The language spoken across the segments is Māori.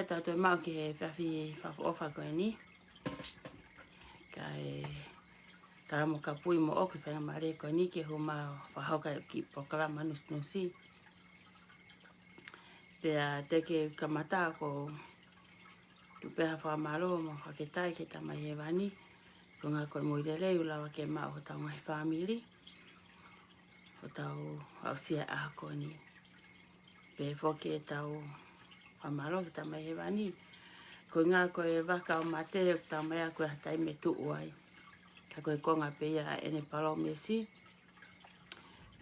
e tau te mau ki he whiawhi whafu koe ni. Kai tara mo ka pui mo oki whainga mare koe ni ke hu mau whahoka ki pokalama nusi. Pea teke kamata ko tupeha whamaro mo whaketai ke tamai he wani. Ko ngā koe mo irelei ulawa ke mau ho tau ngai whamiri. Ho tau au sia aha koe ni. Pe whoke e tau whamaro ke tamai he wani. Ko ngā koe waka o mate o tau mai a koe hatai me tu uai. Ka koe konga pe ia ene palo mesi.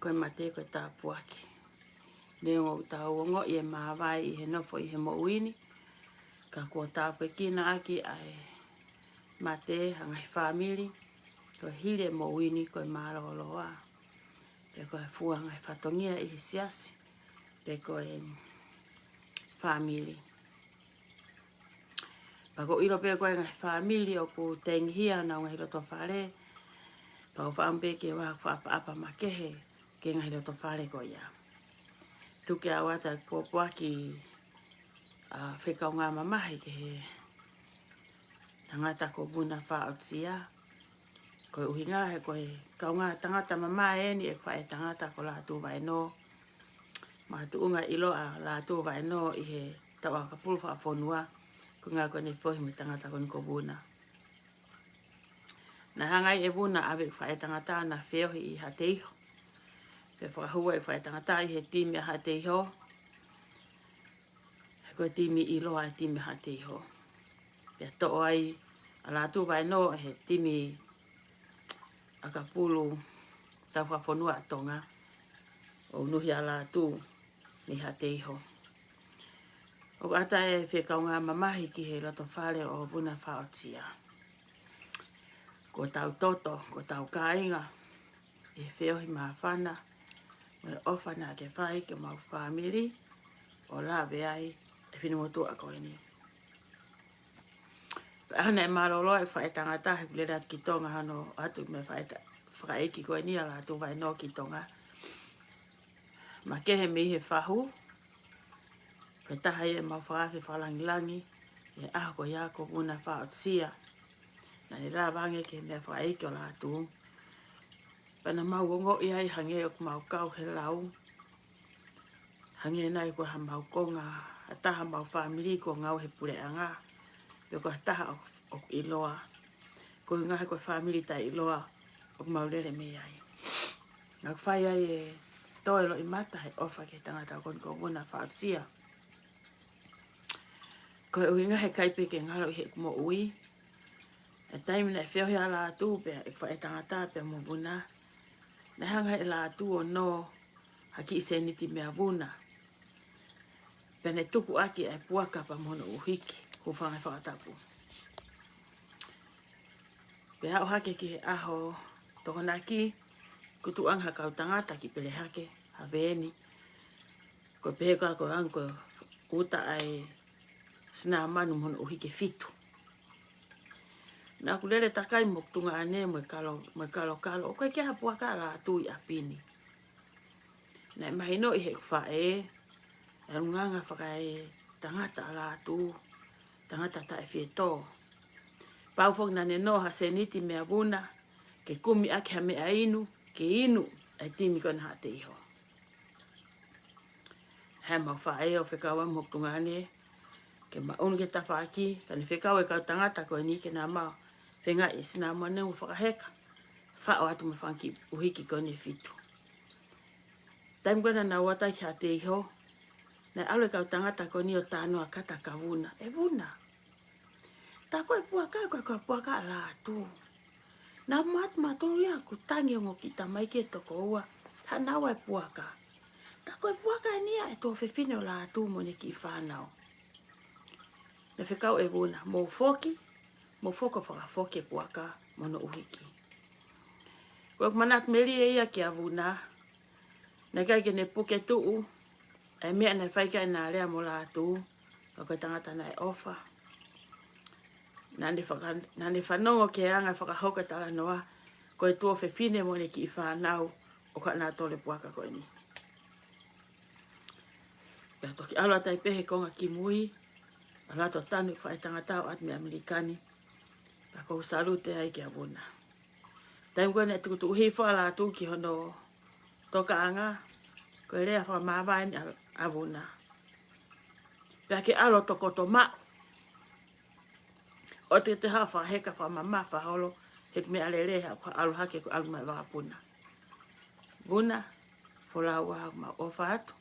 Koe mate koe tā puaki. Neongo tau ongo i e maawai i he nofo i he mo uini. Ka kua tā pekina aki ai mate hangai whamiri. Koe hire mo uini koe maro loa. Pe koe fua ngai whatongia i he siasi. Pe koe whamiri. Pako iro pe koe ngai whamiri o ku tenghia na ngai roto whare. Pako whaampe ke wā whaapa makehe ke ngai roto whare koe ia. Tuke awata puapuaki whekau ngā mamahi ke he tangata ko buna whaotsia. Koe uhinga he koe kau ngā tangata mamae ni e whae tangata ko lātu vai no. Mātu unga ilo a lātu vai no i he tawa kapulu whaafonua. Ko ngā koe ne whohi me tangata koni ko buna. Na hangai e buna awe whae tangata na whiohi i hateiho. Pe whakahua e whae tangata i he timi a hateiho. He koe timi iloa e timi hateiho. Pe to'o ai a lātu vai no he timi a kapulu tau whafonua tonga. O nuhi a lātu ni hateiho. O ata e whekau ngā mamahi ki he roto whare o buna whaotia. Ko tau toto, ko tau kāinga. E whiohi mā whana. Me ofana ke whai ke mau whamiri. O la ai e whinumotu a koe ni. Hana e marolo e whae tangata he kulera ki tonga hano atu me whaeiki koe ni ala atu vai no ki tonga. Ma kehe me he whahu. Ke taha e mau whaafi whalangilangi. E aho ko ia ko una whaotsia. Na e rā wange ke mea whaeiki o la atu. Pana mau ongo i ai hange o mau kau he lau. Hange nai ko ha mau konga. Ha taha mau whamiri ko ngau he pure anga. Pe ko taha o iloa. Ko ngahe ko whamiri tai iloa o maurere me ai. Ngak whai ai e toelo i mata he ofa ke tangata kon ko muna whaotsia. Ko e ngahe kaipe ke ngalo i he kumo ui. E taimina e whiohi ala atu pe e whae tangata pe mo buna. Na hanga e la atu o no haki i seniti mea buna. Pene tuku aki e puaka pa mono uhiki. Ko whangai whaatapu. Pe hao hake ki he aho tokonaki. Kutu anga kau tangata ki pele hake. Haweni. Ko peheka ko anko uta ai sina manu mono uhiki fitu. Na kulele takai moktunga ane mo kalo. O koe kia puaka la tui apini. Na mahino i he whae. E runganga whakai tangata la tu. Tangata ta e whieto. Pau fok na ne no ha seniti mea buna. Ke kumi ake ha mea inu. Ke inu e timi kona ha te iho. He mau whae o whekawa moktunga ane. Ke maunu ke ta whaaki. Kani whekawa e kau tangata koe ni ke nā mau. Whenga e sina mwane u whakaheka. Whao atu me whanki uhiki kone fitu. Taim kona na wata ki ha te iho. Na aule kau tangata koni o tānoa kata ka vuna. E vuna. Ta koe puaka la tu. Na maturu ia ku tangi o ki tamai ke toko ua. Ha nawa e puaka. Ta koe puaka nia e tō whewhine o la tu mo ne ki whanau. Na whekau e vuna. Mō whoki. Mō whoko whakafoki e puaka mono uhiki. Koe manat meri e ia ki a vuna. Na kai ke ne puke tuu. E mea na whaika e nā rea mo la tu. O koe tangata na e ofa. Nane whanongo ke anga whakahoka tala noa. Koe tō whewhine mo ne ki whanau. O ka nā tole puaka koe ni. Pea toki alwa tai pehe konga ki mui. Alato tanu whae tangata o at me Amerikani. Ako salute ai ki avuna. Taim koe ne tukutu uhi whala atu ki hono toka anga. Koe rea wha mawai ni avuna. Pea ke alo toko to mao. O te hawa heka wha mama wha holo. Hek me alere ha alu hake ko alu mai wakapuna. Buna. Fola ua ma ofa atu.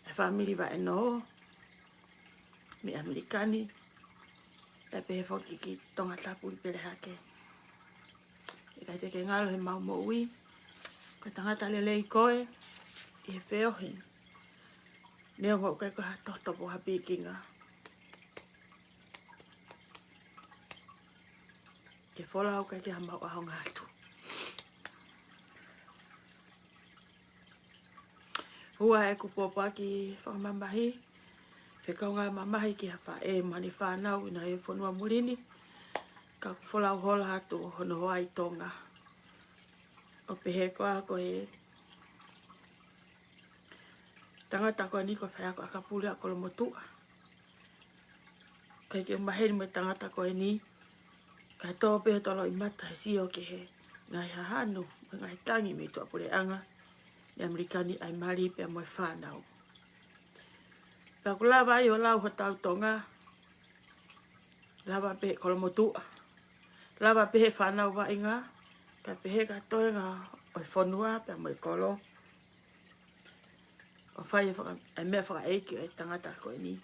E family wa e no. Mi Amerikani. E pehe foki ki tonga tapu i pere hake. E kai te ke ngalo he mau mo ui. Ka tangata lele i koe. I he whiohi. Neo mo kai ko ha tohtopo ha pikinga. Ke fola au kai ke ha mau ahonga atu. Hua e kupopa ki whakamamahi. Whekaunga mamahi ki hawha e mani whanau ina e whanua murini. Ka fola au hola hatu hono hoa i tonga. O pehe koa ko e tangata koa niko whai ako akapuri a kolomotua. Kai ke umaheri me tangata koe ni. Kai tō pehe tolo i mata he sio ke he ngai hahanu. Ngai tangi me tua pure anga. Ni Amerikani ai mari pe moe whanau. Ka kulawa ai o lau ho tau tonga. Lava pehe kolomotua. Lava pehe whanau wa inga. Ka pehe ka toe ngā oi whanua pe moe kolo. O whai e mea whaka eiki e tangata koe ni.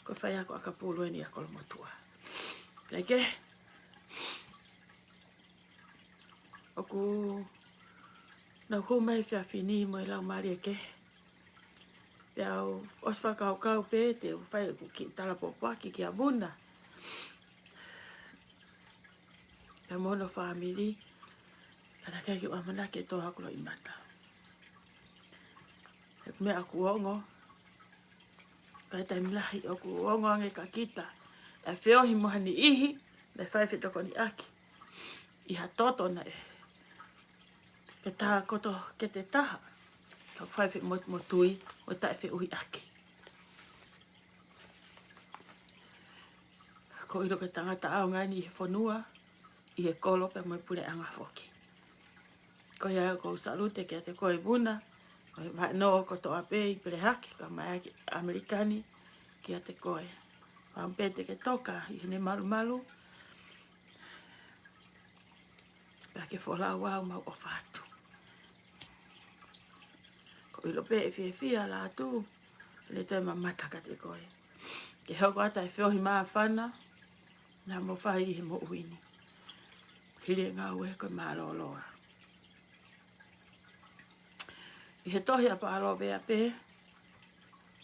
Ko whai ako akapulu e ni a kolomotua. Kai ke. Oku nau humei whia whini mo i lau mari e ke. Pea o oswa kau kau pe te o whai ku ki talapopaki ki a muna. Pea mono family. Kana kai ki wamana ke tō hakulo i mata. Hek mea aku ongo. Kai taimilahi oku ongo ange ka kita. E whiohi mohani ihi. Me whai whitoko ni aki. Iha toto na e. Ke taha koto ke te taha. Ka whai whi mo tui. Mo tae whi uhi aki. Ko iro ke tangata ao ngani i he whanua. I he kolo pe mo pule anga whoki. Ko ia ko salute ke te koe buna. Vai no ko to ape i pere haki. Ka mai aki Amerikani. Ki a te koe. Wampete ke toka. I hene malu malu. Pea ke whola wau mau o whātu. Ko ilo pe e whia la tu. Le toi mamata ka te koe. Ke hoko ata e whiohi maa whana. Nā mo whai i he mo uini. Hire ngā ue koe maa loloa. I he tohi a pālowe a pe.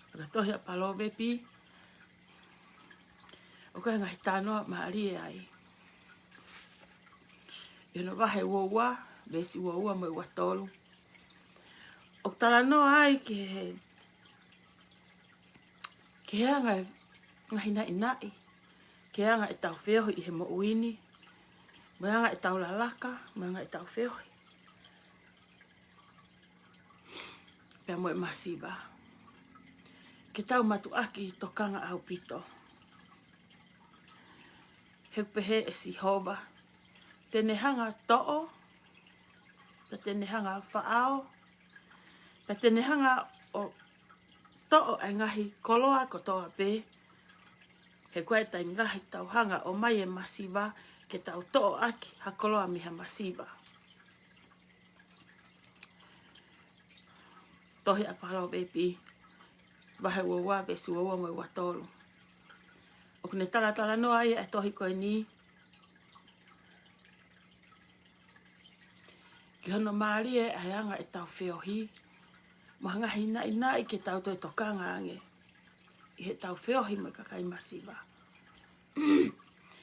Ka tohi a pālowe pi. O kai ngahi tānoa maa rie ai. I no wahe uoua. Besi uoua mo i watolu. O tala noa ai ke anga ngahi nai nai. Ke anga e tau whiohi i he mo uini. Mo anga e tau lalaka. Mo anga e tau whiohi. Pea mo e masiba. Ke tau matu aki tokanga au pito. Heu pehe e si hoba. Tene hanga to'o. Pe tene hanga whaao. Pe tene hanga o to'o ai ngahi koloa ko toa pe. He koe tai ngahi tau hanga o mai e masiba. Ke tau to'o aki ha koloa miha masiba. Tohi a palo bepi. Wahe uawa besu uawa mo i watolu. O kune tala noa ia e tohi koe ni. Ki hono maari e ai anga e tau whiohi. Mahanga hina ina i ke tau toi tokanga ange. I he tau whiohi mo i kakai masiva.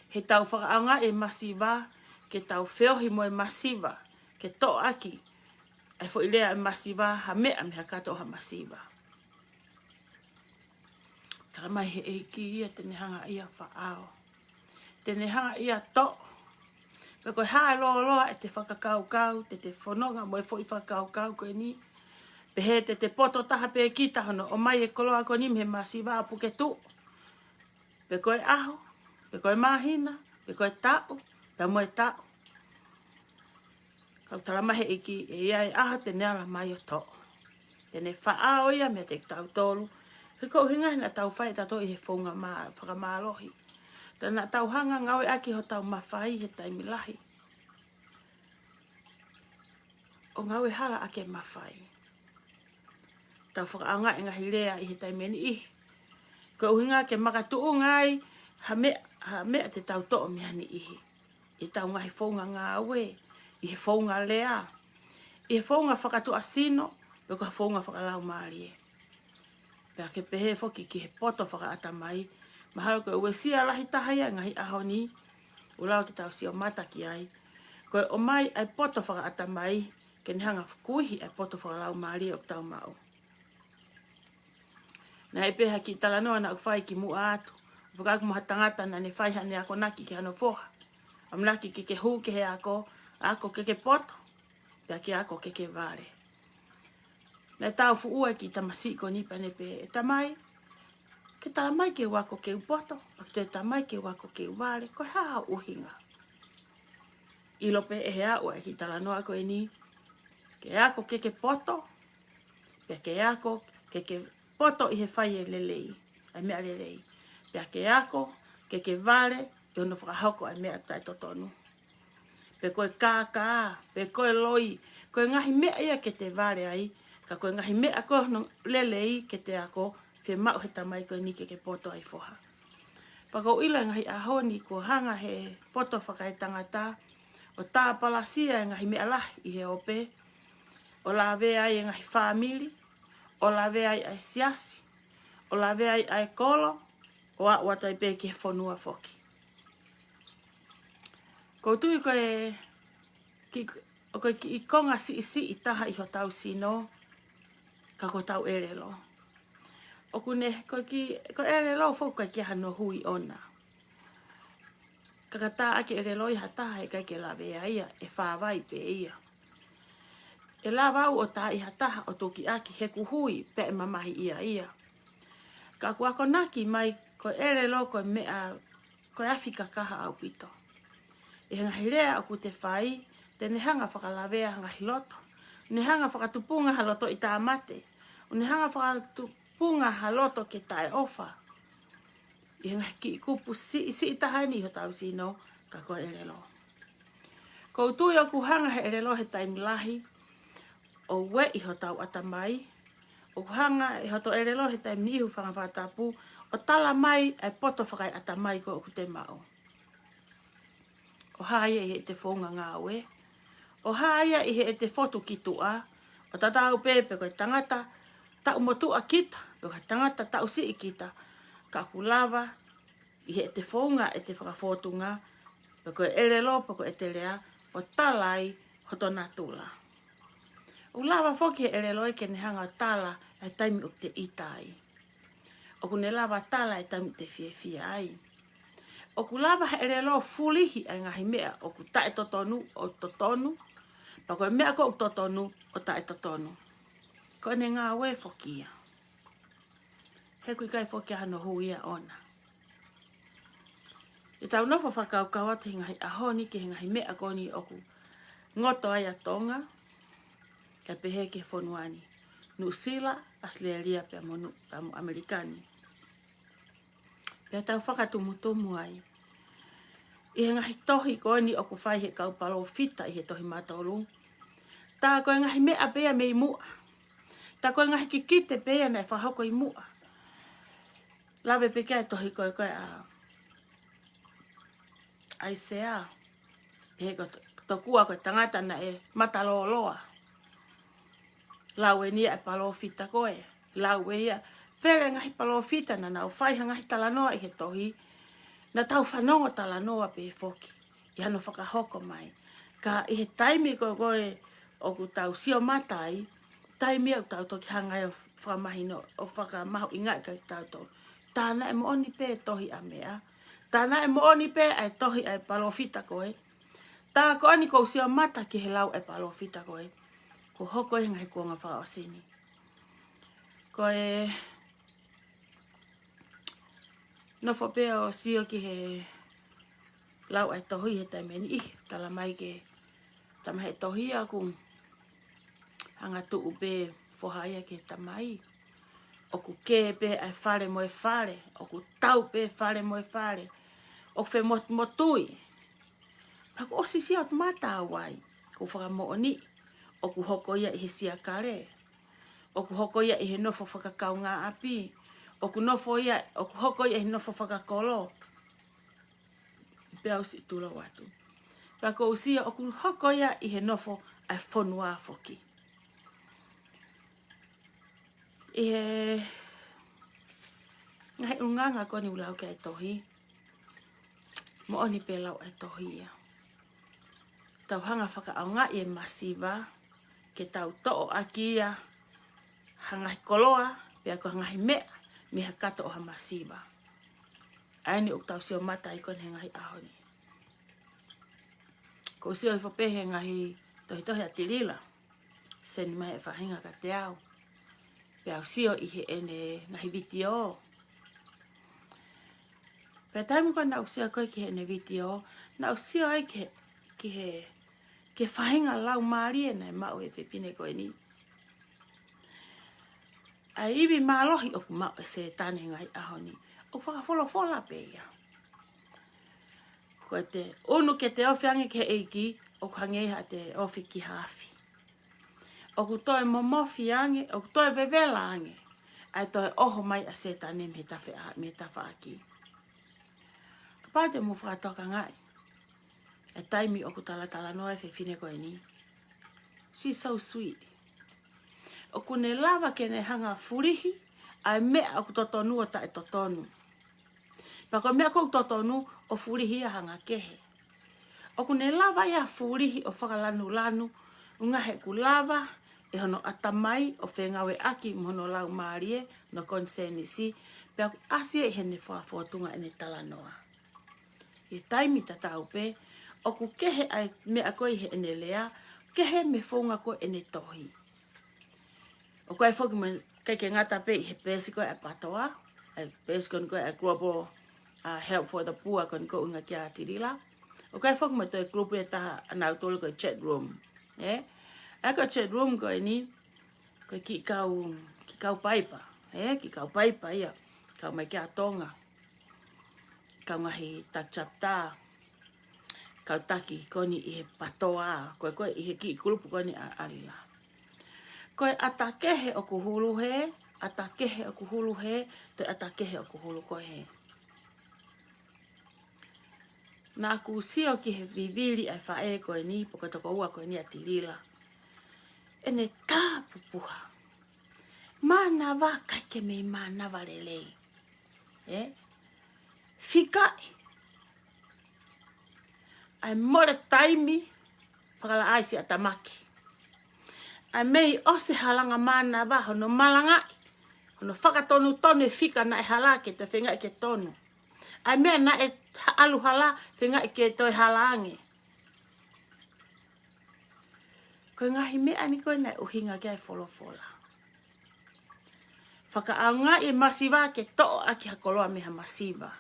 He tau whakaanga e masiva. Ke tau whiohi mo e masiva. Ke to aki. Ai fo ilea e masiva ha mea me ha kato ha masiva. Tara mai he eiki ia tene hanga ia whaao. Tene hanga ia to. Me koe hae loa e te whakakaukau, te whanonga mo e fo i whakakaukau koe ni. Pehe te poto taha pe kita hono o mai e koloa ko ni me masiva apu ke tu. pe koe aho, pe koe mahina, pe koe tau, pe moe tau. Kau talamahe iki e iai aha te neala mai o to'o. Tene whaao ia me te tau tolu. He kou hinga na tau whai tato i he whaunga whakamālohi. Tana tau hanga ngawe aki ho tau mawhai he taimilahi. O ngawe hala ake mawhai. Tau whakaanga e ngahi rea i he taimeni i. Kou hinga ke makatuu ngai ha mea te tau to'o mihani ihi. I tau ngahi whaunga ngawe. I he whaunga lea. I he whaunga whakatu asino. Loko ha whaunga whakalau maari e. Pea ke pehe whoki ki he poto whakaata mai. Mahalo koe ue sia lahi tahaya ngahi ahoni. Ulau ki tau sio mata ki ai. Koe o mai ai poto whakaata mai. Ke ni hanga kuihi ai poto whakalau maari e o tau mau. Na e peha ki talanoa na uwhai ki mua atu. Whakaku moha tangata na ne whaiha ne ako naki ki hano whoha. Amnaki ki ke hu ke he ako ke poto. Pea ki ako ke vare. Na tau fuua ki tamasiko ni pane pe e tamai. Ke talamai ke wako ke upoto. Pak te tamai ke wako ke vare. Ko haa uhinga. Ilo pe e hea ua e ki talanoa ko e ni. Ke ako ke poto. Pea ke ako ke poto i he whai e lelei. Ai mea lelei. Pea ke ako ke vare. E ono whakahoko ai mea tai totonu. Pe koe kākā. Pe koe loi. Koe ngahi mea ia ke te vare ai. Ka koe ngahi mea ko no lelei ke te ako. Fe mau he tamai koe ni ke poto ai foha. Pako ila ngahi ahoni ko hanga he poto whakai tangata. O tā palasia ngahi mea lahi i he ope. O la vea ai ngahi whamiri. O la vea ai siasi. O la vea ai kolo. O a watai pe ke whanua foki. Ko tui koe i konga si i taha i ho tau sino. Ka ko tau ere lo. O kune ko ere lo fo ka ki hano hui ona. Ka ta ake ere lo i hata e ka ke la vea ia e fa vai pe ia. E la vau o ta i hata o toki aki he ku hui pe mamahi ia. Ka ku ako naki mai ko ere lo ko mea ko afika kaha au pito. E ngahi rea o ku te whai te ne hanga whakalavea ngahi loto. Ne hanga whakatupunga haloto i tā mate. O ne hanga whakatupunga haloto ke tae ofa. I ngahi ki i kupu si i tahani ho tau sino ka koe ere lo. Kou tui o ku hanga he ere lo he taimilahi. O we i ho tau atamai. O ku hanga i ho to ere lo he taimnihu whangawhatapu. O tala mai ai poto whakai atamai ko o ku te mao. O haia i he te whonga ngā we. O haia i he te fotu ki tua. O tatau pepe koe tangata tau motua kita. Koe tangata tau si kita. Ka kulava i he te whonga e te whakafotunga. Koe ere lopo koe te rea. O talai hotona tula. O lava foki he ere loe ke ne hanga tala e taimi o te itai. O kune lava tala e taimi te fie ai. O ku lava he ere lo fulihi ai ngahi mea o ku tae totonu o totonu. Pa koe mea ko o totonu o tae totonu. Ko ne ngā we fokia. He kui kai fokia hano huia ona. E tau nofo whakaukau atu ngahi ahoni ke ngahi mea koni o ku ngoto ai atonga. Ka pehe ke whonuani. Nusila Australia pe monu Amerikani. Pea tau whakatumutumu ai. I he ngahi tohi koni o ku whai he kaupalo fita i he tohi matolu. Tā koe ngahi mea pea me i mua. Tā koe ngahi kikite pea nei whahoko i mua. Lawe pekea tohi koe a Aisea. He ko tokua koe tangata na e mataloloa. Lau e nia e palo fita koe. Lau e ia where ngahi palo fita na nau whaiha ngahi talanoa i he tohi. Na tau whanongo talanoa pe foki. I hano whakahoko mai. Ka i he taimi koe o ku tau sio matai. Taimi au tau toki hangai o whakamahino. O whakamahu ingai kai tau tau. Tāna e mooni pe tohi a mea. Tāna e mooni pe ai tohi ai palo fita koe. Tā ko ani kou sio mata ki he lau e palo fita koe. Ko hoko e ngai kuonga whaosini. Koe No whapea o sio ki he lau ai tohi he taimeni i. Tala mai ke tama he tohi aku hanga tu upe whohaia ke tamai. Oku ke pe ai whare mo e whare. Oku tau pe whare mo e whare. Oku whe motui. Paku osi sia o mata awai. Ko whakamo'o ni. Oku hoko ia i he sia kare. Oku hoko ia i he nofo whakakau ngā api. Oku hoko ia i he nofo whakakolo. Pea usi tula watu. Paku usia oku hoko ia i he nofo ai whonua foki. I he ngai unganga koni ulau ke ai tohi. Mo oni pe lau ai tohi ia. Tau hanga whakaaunga i e masiva. Ke tau to'o aki ia. Hanga koloa. Pea ko hanga mea. Miha kato o ha masiva. Aini uk tau sio mata i koni ngahi ahoni. Ko sio i whapehe ngahi tohi a tirila. Seni mai e whahinga ka te au. Pea sio i he ene ngahi vitio. Pea taimu ko na usio koe ki he ene vitio. Na usio ai ki he ke whahinga lau maari e nei mau e whipine koe ni. Ai iwi mālohi oku mau e se tane ngai ahoni. O whakawhola pe ia. Koe te unu ke te ofi ange ke eiki, oku hangeiha te ofi ki haafi. Oku toe momofi ange, oku toe vevela ange. Ai toe oho mai a se tane me tafa aki. Kapate mu whakatoka ngai. E taimi oku tala noa e whiwhine koe ni. She's so sweet. Oku ne lava ke ne hanga furihi, ai mea oku totonu o ta e totonu. Pako mea kou totonu o furihi a hanga kehe. Oku ne lava ia furihi o whakalanu, unga he ku lava, e hono atamai o whengawe aki mono lau maarie, no konseni si, pea ku asia i hene whaafotunga ene tala noa. I taimi tatau pe, oku kehe ai mea koe he ene lea, kehe me whaunga koe ene tohi. O koe whoki me keike ngata pe i he pēsi koe a patoa, ai pēsi koe koe a global help for the poor koe koe unga kia tirila. O koe whoki me toi grupu e taha anau tolu koe chat room. A koe chat room koe ni, koe ki kau paipa. Ki kau paipa ia, kau mai kia tonga. Kau ngahi tak chapta. Kau taki koni i he patoa, koe i he ki grupu koni a arila. Koe atakehe o kuhulu he, atakehe o kuhulu he, te atakehe o kuhulu koe he. Nā ku sio ki he vivili ai whae koe ni, poka toko ua koe ni a tirila. Ene tā pupuha. Mana wakai ke me mana walelei. Whikai. Ai more taimi, pakala aisi a tamaki. Ai mei ose halanga mana wa, hono malangai. Hono whakatonu tonu e whika na e halake te whenga i ke tonu. Ai mea na e alu hala, whenga i ke toi halange. Koe ngahi mea ni koe nai uhinga kia e wholofola. Whakaaunga i masiva ke to'o aki hakoloa meha masiva.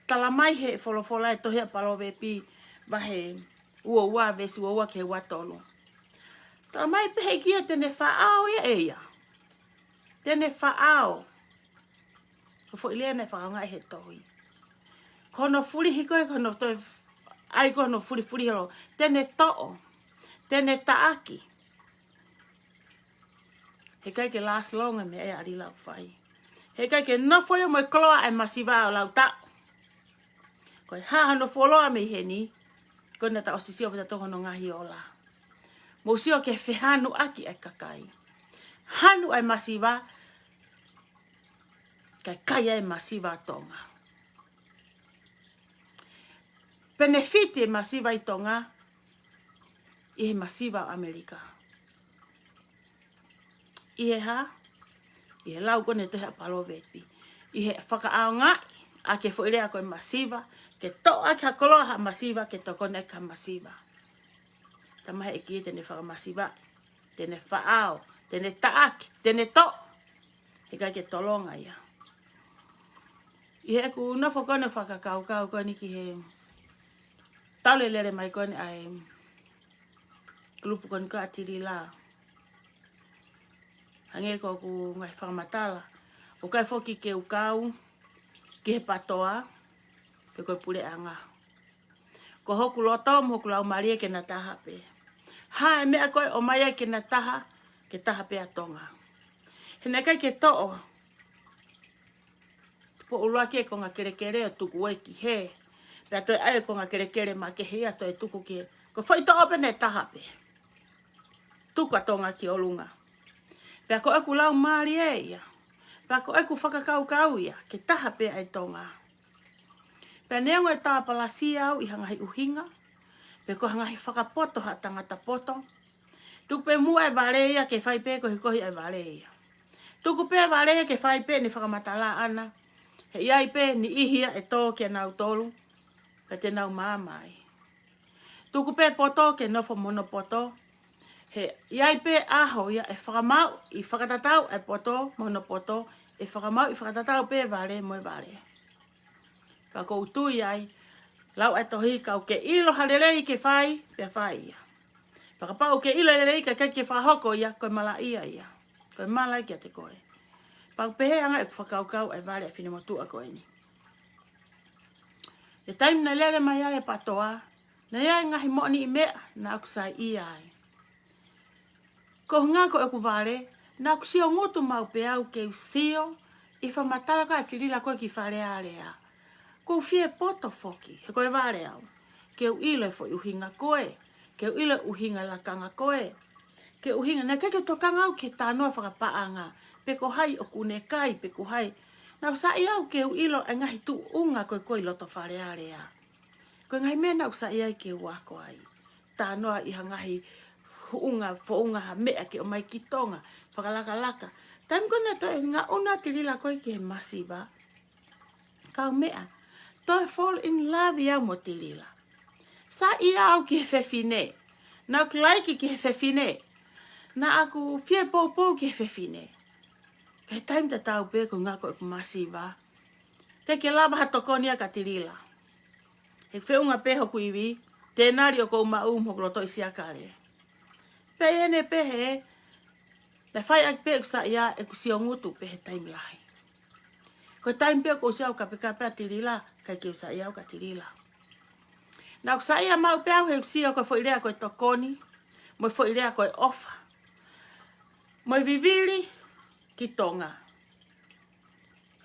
Tala mai he wholofola e tohia palowe pi wahe ua vesi ua ke watolo. Tala mai pehe kia tene whaao ia eia. Tene whaao. Kofo ilea nei whakaunga i he tohi. Kono furihi koe kono toi ai kono furi holo. Tene to'o. Tene taaki. He kai ke last longa me e ari lau whai. He kai ke nofoia mo kloa e masiva o lau tau. Koe haha no foloa me he ni. Koe na ta osisio pita toko no ngahi o la. Mo sio ke whehanu aki ai kakai. Hanu ai masiva. Kai kai ai masiva tonga. Benefiti e masiva i tonga. I he masiva o Amerika. I he ha. I he lau kone te hea palo vepi. I he whakaaunga. A ke whoirea koe masiva. Ke toa ki hakoloa ha masiva. Ke tokone ka masiva. Tamahe e kia tene whakamasiva. Tene whaao. Tene taaki. Tene to. He kai ke tolonga ia. I he ku nofo kone whakakau kau kone ki he tale lere mai kone ai grupu kone ka atiri la. Hange ko ku ngai whakamatala. O kai whoki ke ukau, ki he patoa, pe koe pule anga. Ko hoku loto, mo hoku lau maria ke na taha pe. Ha e mea koe o mai ke na taha, ke taha pe atonga. He nei kai ke to'o, po ulua ke ko ngā kerekere o tuku eki he. Pea toi ai ko ngā kerekere ma ke hea toi tuku ke. Ko whai to'o pe ne taha pe. Tuku atonga ki olunga. Pea ko eku lau maari e ia. Pea ko eku whakakau ia. Ke taha pe ai tonga. Pea neongo e taha palasia au i hangahi uhinga. Pea ko hangahi whakapoto ha tangata poto. Tuku pe mua e vare ia ke whai pe ko hikohi e vare ia. Tuku pe vare ke whai pe ni whakamatala ana. He iai pe ni ihia e tō ke nau tolu. Ka te nau māmai. Tuku pe poto ke nofo mono poto. He iai pe aho ia e whakamau i whakatatau e poto, mono poto. E whakamau i whakatatau pe vare moe vare. Ka kou tu iai. Lau e tohi kau ke ilo harerei ke whai, pe whai ia. Whakapau ke ilo harerei ke ke whahoko ia, koe mala ia ia. Koe mala kia te koe. Pau pehe anga e whakaukau e vare e whinemotua koe ni. E taim na lere mai ai e patoa, na ia ngahi mo'ni i mea, na aku sai i ai. Ko ngā ko e ku vare, na aku sio ngutu mau pe au ke usio, i whamatalaka e kirila koe ki whare area. Ko fie poto foki, he koe vare au. Ke u ilo e fo uhinga koe, ke u ilo uhinga lakanga koe. Ke uhinga, na keke tokanga au ke tānoa whakapaanga, pe ko hai o kune kai, pe ko hai. Nau sa i au ke u ilo e ngahi tu unga koe koe loto whare area. Koe ngahi mea nau sa i ai ke wako ai. Tānoa i hangahi unga, fo unga ha mea ke o mai ki tonga, whakalaka laka. Taim kona to e ngā una te lila koe ki he masiva. Kau mea, to e fall in love iau mo te lila. Sa i au ki he whewhine. Nau klaiki ki he whewhine. Na aku fie pou ki he whewhine. Kei taim te tau pe ko ngā koe ku masiva. Te ke lava hatokonia ka te lila. He whiunga pe hoku iwi, tēnari o kou mau moko loto i siakare. Pe ene pe he, le whai ak pe ku sa ia e ku siongutu pe he taim lahi. Ko taim pe ko siau ka pe te lila, kai ke sa ia ka te lila. Na ku sa ia mau pe au he sio ko whoirea koe tokoni, mo whoirea koe ofa. Mo viviri ki tonga.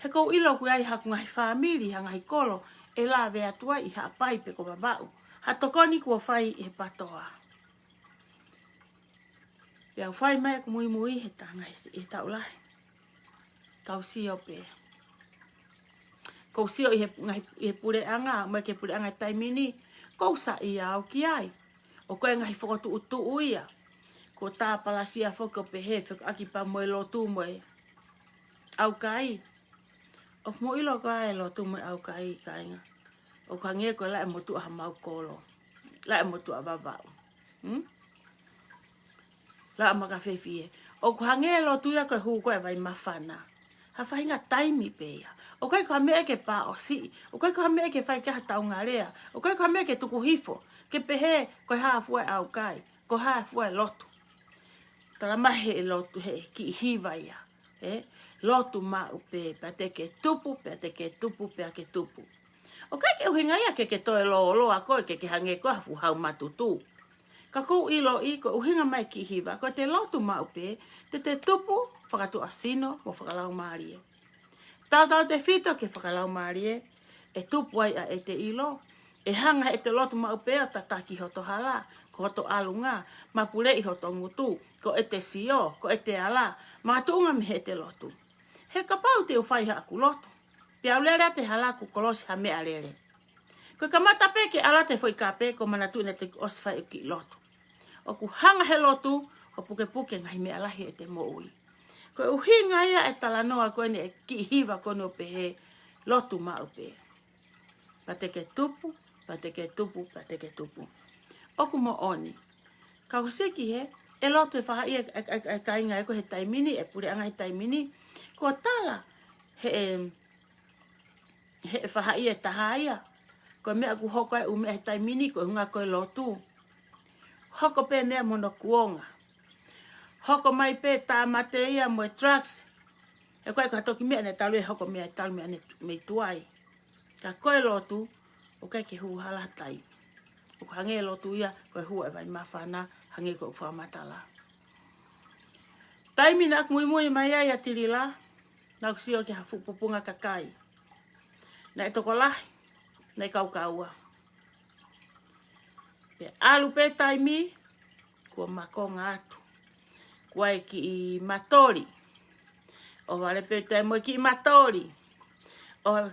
He kou ilo ku ai haku ngahi whamiri, hangahi kolo, e la vea tua i ha pai pe ko babau. Ha tokoni kua whai i he patoa. Pea whai mai ku mui he tanga i tau lahi. Kau sio pe. Kou sio i he pure anga, mai ke pure anga taimini, kou sa i au ki ai. O koe ngahi whakotu utu uia. Ko tā palasia whoko pe he, whako aki pa moe lotu moe. Au kai. O mo ilo ka e lotu moe au kai ka inga. O ka nge ko la e motu aha mau kolo. La e motu a babau. La e maka whewhie. O ka nge lotu ia koe hu koe vai mawhana. Ha whahinga taimi pe ia. O kai ka mea ke pā o si. O kai ka mea ke whai kia taunga rea. O kai ka mea ke tuku hifo. Ke pehe koe haa fua au kai. Ko haa fua lotu. Tala mahe e lotu he ki hiva ia. Lotu ma upe. Pea te ke tupu, pea te ke tupu, pea ke tupu. O kai ke uhinga ia ke toe loa koe ke hange koe hafu hau matutu. Ka kou ilo i ko uhinga mai ki hiva. Ko te lotu ma upe. Te tupu, whakatu asino, mo whakalau maarie. Tau te whito ke whakalau maarie. E tupu ai a e te ilo. E hanga e te lotu ma upe o tataki hoto hala. Ko hoto alunga. Ma pule i hoto ngutu. Ko e te sio, ko e te ala. Ma tuunga mi he te lotu. He kapau te uwhai haku lotu. Pea ulera te hala ku kolosi ha mea lere. Ko ka mata pe ke ala te foi ka pe ko mana tu ne te oswhai o ki lotu. O ku hanga he lotu, o puke ngahi mea lahi e te moui. Ko uhinga ia e talanoa koe ne e ki hiva kono pe he lotu ma upe. Pa te ke tupu, pa te ke tupu, pa te ke tupu. O ku mo oni. Ka hoseki he, e lotu e whaha ia e kainga e ko he taimini, e pure anga he taimini. Ko tala, he he whahai e tahaia. Ko mea ku hoko e ume he taimini ko hunga koe lotu. Hoko pe mea mono kuonga. Hoko mai pe tā mate ia mo drugs. E koe ka toki mea ne talu e hoko mea talu mea ne mei tuai. Ka koe lotu, o kai ke hu halatai. O ka hange lotu ia, koe hu e vai mawhana, hange ko uwha matala. Taimi na mui mui mai ai a tirila, na kusio ke hafu pupunga kakai. Na e toko lahi, na e kau kaua. Pe alu pe taimi, kua makonga atu. Kua e ki i matori. O wale pe taimo ki i matori. O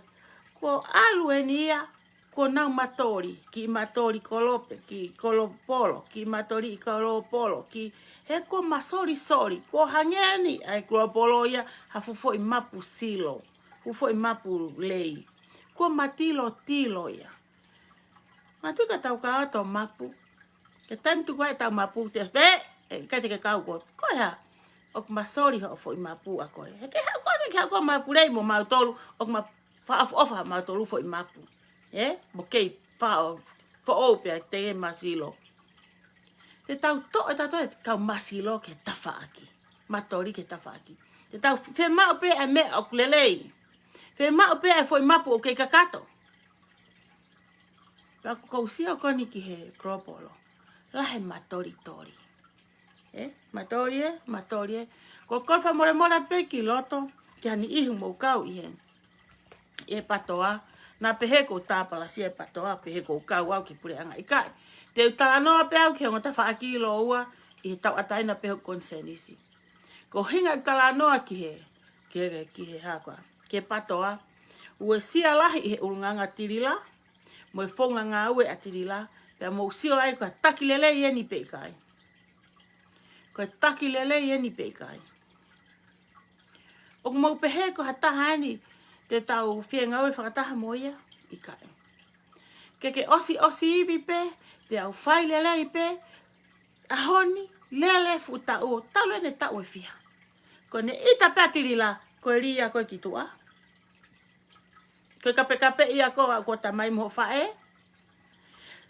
kua alu e nia, kua nau matori. Ki i matori kolope, ki kolopolo, ki i matori i kolopolo, ki he kua masori sori. Kua hangeni, ai kolopolo ia, hafufo i mapu silo. Hufo i mapu lei. Kua matilo tilo ia. Matu ka tau ka ato mapu. Ke taimi tu koe tau mapu te aspe. Kai te ke kau koe. Koe ha. Ok masori ho fo i mapu a koe. He ke ha koe ke ha koe mapu rei mo mautolu. Ok ma whaafu ofa mautolu fo i mapu. Mo kei whao. Fo ope a te e masilo. Te tau to e tau e kau masilo ke tafa aki. Matori ke tafa aki. Te tau whe mao pe e me ok lelei. Whe mao pe e fo i mapu o kei kakato. Pako kausia koni ki he kropolo. Lahe matori tori. Matori e, matori e. Ko kolfa more more pe ki loto. Ki hani ihu mo kau i hen. E patoa. Na pehe ko tāpala si e patoa. Pehe ko kau au ki pure anga i kai. Te utala noa pe au ki honga ta wha aki ilo ua. I he tau ataina pehe konsenisi. Ko hinga utala noa ki he. Ki he hakua. Ki he patoa. Ue sia lahi i he urunganga tirila. Mo e whonga ngā ue a tirila. Pea mo usio ai kua taki lele i eni peikai. Kua taki lele i eni peikai. O mau pehe ko hataha ani te tau whienga ue whakataha mo ia i kai. Ke osi iwi pe, pe au whai lele i pe, ahoni, lele fu tau, tau ene tau e whia. Ko ne ita pea tirila, ko e ria koe ki tua. Ko kape ia koe ko tamai mo whae.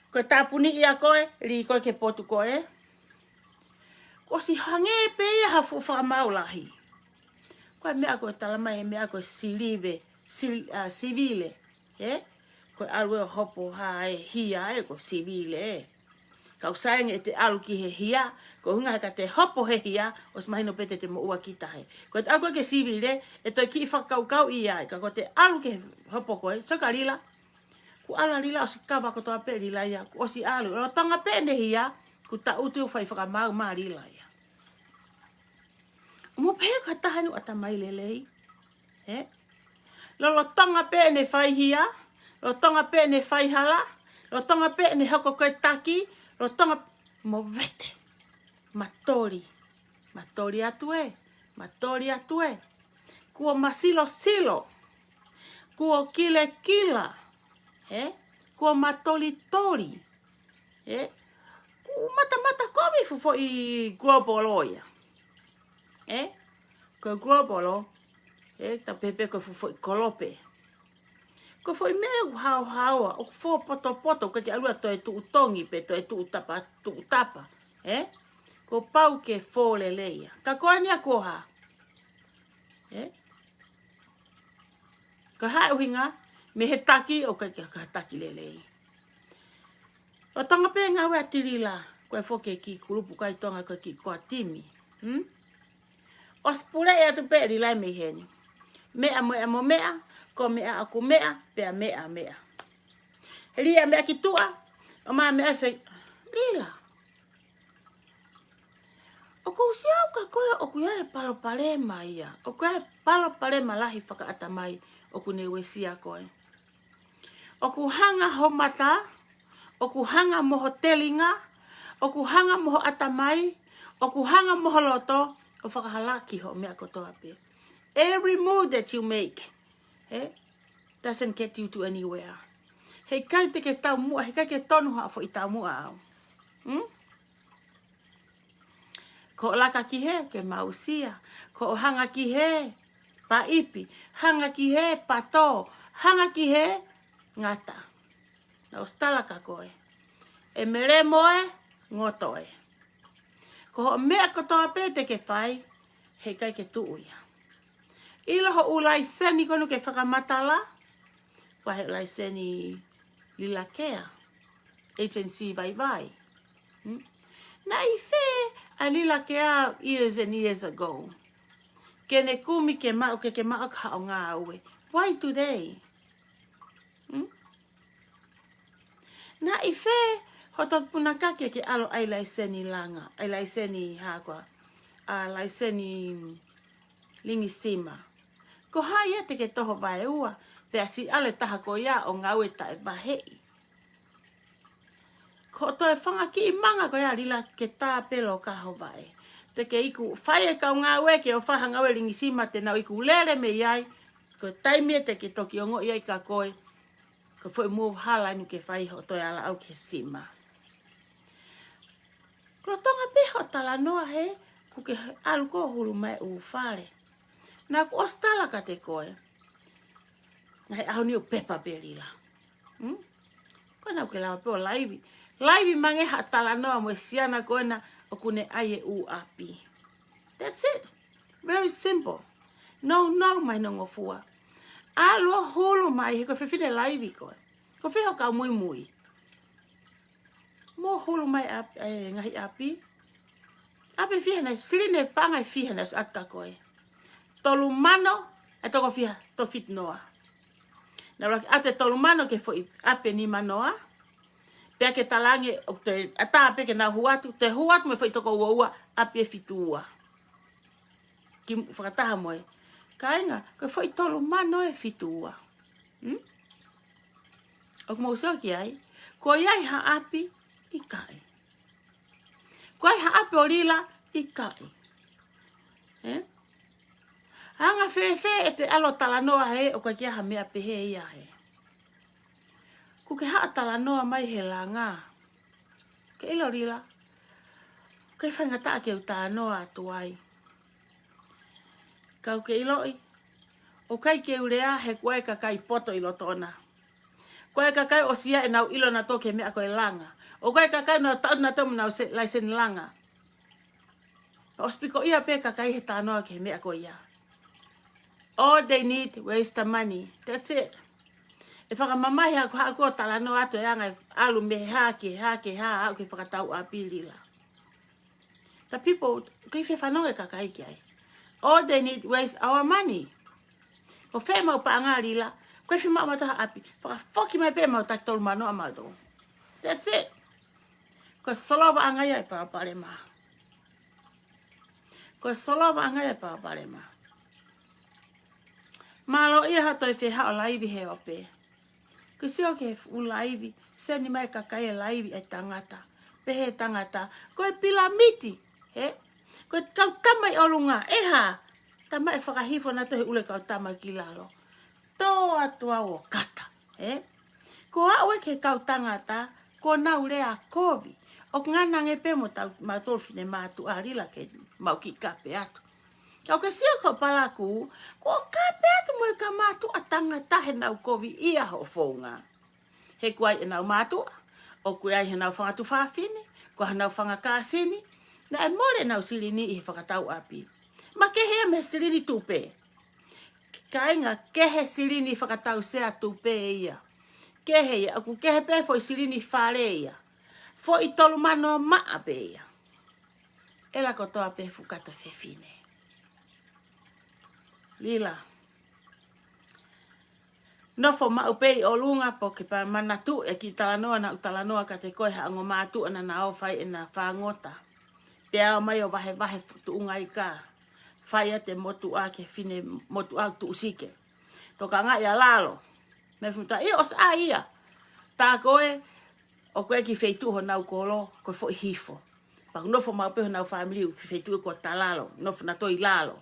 Ko tāpuni ia koe, ri koe ke potu koe. Ko si hange pe ia hafu whamaulahi. Koe mea koe talamai, mea koe silive, sivile. Koe alue hopo hae hia e ko sivile. Kau saenge e te alu ki he hia, ko hunga heka te hopo he hia, os mahino pete te mo ua kitahe. Koe te alu ke sivile, e toi ki whakau ia, ka ko te alu ke hopo koe, soka rila. Ku ala rila o si kawa ko toa pe rila ia, ku o si alu. O tonga pe ne hia, ku ta utu whai whakamau maa rila ia. Mo pehe ka tahanu ata mai lelei. Lo tonga pe ne whai hia, lo tonga pe ne whai hala, lo tonga pe ne hoko koe taki, lo tonga mo vete. Matori. Matori atue. Matori atue. Kua masilo silo. Kua kile kila. Kua matoli tori. Kua mata komi fufo i globalo ia. Ko globalo. Ta pepe ko fufo i kolope. Ko foi meu hao o fo poto ko ke alua to e tu tongi pe to e tu tapa. Ko pau ke fo leleia. Ka koani a koha. Ka hai uhinga me he taki o ka taki lelei. O tanga pe ngā wea tirila ko e fo ke ki kulupu kai tonga ko ki ko timi. O spule e atu pe rilai me heni. Mea mo mea. Ko mea aku mea, pea mea. Ria mea ki tua, o maa mea fe, rila. O kou siau ka koe o kuia e palo palema ia. O kuia e palo palema lahi whaka atamai o ku newe sia koe. O ku hanga ho mata, o ku hanga moho telinga, o ku hanga moho atamai, o ku hanga moho loto, o whakahalaki ho mea kotoa pe. Every move that you make, doesn't get you to anywhere. Hei kai te ke tau mua, hei kai ke tonu haa fo i tau mua au. Ko laka ki he, ke mausia. Ko hanga ki he, pa ipi. Hanga ki he, pa to. hanga ki he ngata. Na ostala ka koe. E mere moe ngotoe. Ko ho mea kotoa pe te ke whai, he kai ke tuuia. Ilo ho u laiseni konu ke whakamatala, wahe laiseni lila kea, agency vai vai. Na I whe a lila kea years and years ago. Kene kumi ke mao ke mao ka o ngā aue. Why today? Na I whe ho tok punaka ke alo ai laiseni langa, ai laiseni hākua, a laiseni lingi sima. Ko haia te ke toho vai ua, pe asi ale taha ko ia o ngā ue tae bahei. Ko toi whanga ki I manga ko ia lila ke tā pelo ka ho vai. Te ke iku whai e kau ngā ue ke o whaha ngā ue lingi sima te nau iku lere me iai, ko taimia te ke toki ongo iai ka koe, ko fwoi mua hala inu ke whai ho toi ala au ke sima. Ko tonga peho tala noa he, ku ke alu ko hulu mai u whare. Nā ku ostala ka te koe. Ngai aho ni o pepa berila. Ko nau ke lawa peo laivi. Laivi mange ha tala noa mo siana koe na o kune aie u api. That's it. Very simple. No mai no ngofua. Alo hulu mai he ko whewhine laivi koe. Ko wheho kau mui mui. Mo hulu mai ngahi api. Api whihana, sirine pangai whihana sa ata koe. Tolu mano, e toko whiha, to fit noa. Na raki ate tolu mano ke fo ape ni manoa. Pea ke talange, ata ape ke na huatu, te huatu me fo I toko ua ape fitua. Ki whakataha moe. Kainga, ke fo I tolu mano e fitua. O kumau seo ki ai, ko iai ha api, I kai. Ko ai ha ape o lila, I kai. Hanga whewhe e te alo talanoa he, o ka kia ha mea pehe ia he. Ku ke haa talanoa mai he la ngā. Ke ilo lila. Ke whainga taa ke utanoa atu ai. Kau ke iloi. O kai ke urea he koe ka kai poto ilo tona. Koe ka kai o sia e nau ilo na to ke mea koe langa. O koe ka kai no tau na tomu nau laisen langa. O spiko ia pe ka kai he tanoa ke mea koe ia. All they need waste the money. That's it. E whakamamahi ako hako talano ato e anga alu me hake ha au ke whakatau a pilila. The people, kei whanonga kakai ki ai. All they need waste our money. Ko whe mau pa anga lila, koe whi mau mataha api. Whakafoki mai pe mau tak tolu mano amado. That's it. Ko solova anga ia e parapare ma. Ko solova anga ia e parapare ma. Malo ia hato e whehao laivi he ope. Ko seo ke u laivi, se ni mai kakai e laivi e tangata. Pehe tangata, ko e pilamiti. Ko e kau tamai olunga, eha. Tamai e whakahifo na tohe ule kau tamai ki lalo. Tō atua o kata. Ko aue ke kau tangata, ko nau rea kovi. O nganang e pe mo tau matolfine mātu arila ke mau ki kape atu. Kau ke sia ko palaku, ko kape atu mo e ka mātu a tangata he nau kovi ia ho whaunga. He kuai e nau mātu, o kuai he nau whangatu whawhine, ko ha nau whangakāsini, na e more nau sirini I he whakatau api. Ma kehe me sirini tupe. Kainga kehe sirini whakatau sea tupe ia. Kehe ia, aku kehe pe foi sirini whare ia. Foi tolu mano maa pe ia. Ela kotoa pe fukata whewhine. Lila. Nofo ma upei o lunga po ke pa manatu e ki talanoa na utalanoa ka te koe haango mātu ana na au whai e na whangota. Pea o mai o wahe tu ungai ka. Whai te motu a ke whine motu a tu usike. Toka ngā ia lalo. Me whimuta, os a ia. Tā koe, o koe ki wheitu ho nau kolo, koe fo hifo. Pak nofo ma upei ho nau whamili ki wheitu ko talalo. Nofo na toi lalo.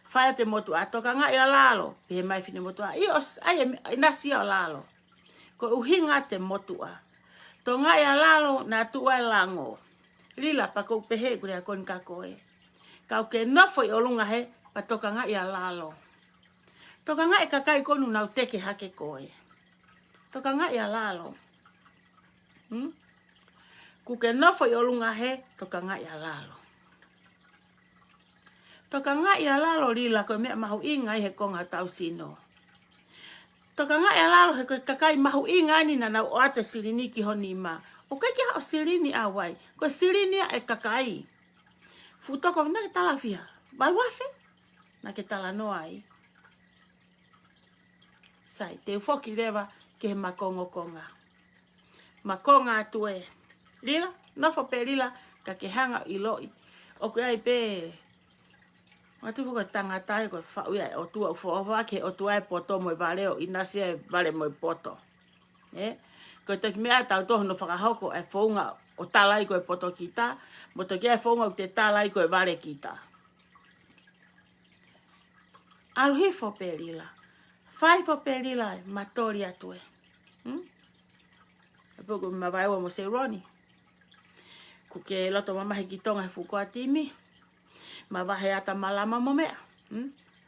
Whai te motu a toka ngā ia lalo. Pehe mai whine motu a. Os ai nasi o lalo. Ko uhinga te motu a. To ngā ia lalo na tuai lango. Lila pa kou pehe kure a kon ka koe. Kau ke nofo I olunga he pa toka ngā ia lalo. Toka ngai kakai konu nau teke hake koe. Toka ngai alalo. Kuke nofo i olunga he, toka ngai alalo. Toka ngai alalo lila koe mea mahu ingai he konga tau sino. Toka ngai alalo he koe kakai mahu ingani na nau oate silini ki honi ma. O kai ki hao silini awai. Koe silini e kakai. Futoko na ke tala fia. Balwafe. Na ke tala noai. Sai, te ufoki lewa ke he makongo konga. Makonga atue. Lila, nofo pe lila, ka ke hanga i loi. O kui ai pe, matu fuko tangatai ko whauia o tua ufoa ke o tua e poto mo i vale o inasi e vale mo i poto. Ko te ki mea tau toho no whakahoko e whaunga o talai ko e poto kita, mo te kia e whaunga o te talai ko e vale kita. Aruhi fo pe lila. Whai fo pe lila matori atue. E poko mawaiwa mo se Roni. Kuke loto mamahi ki tonga he fuko atimi. Mawahe ata malama mo mea.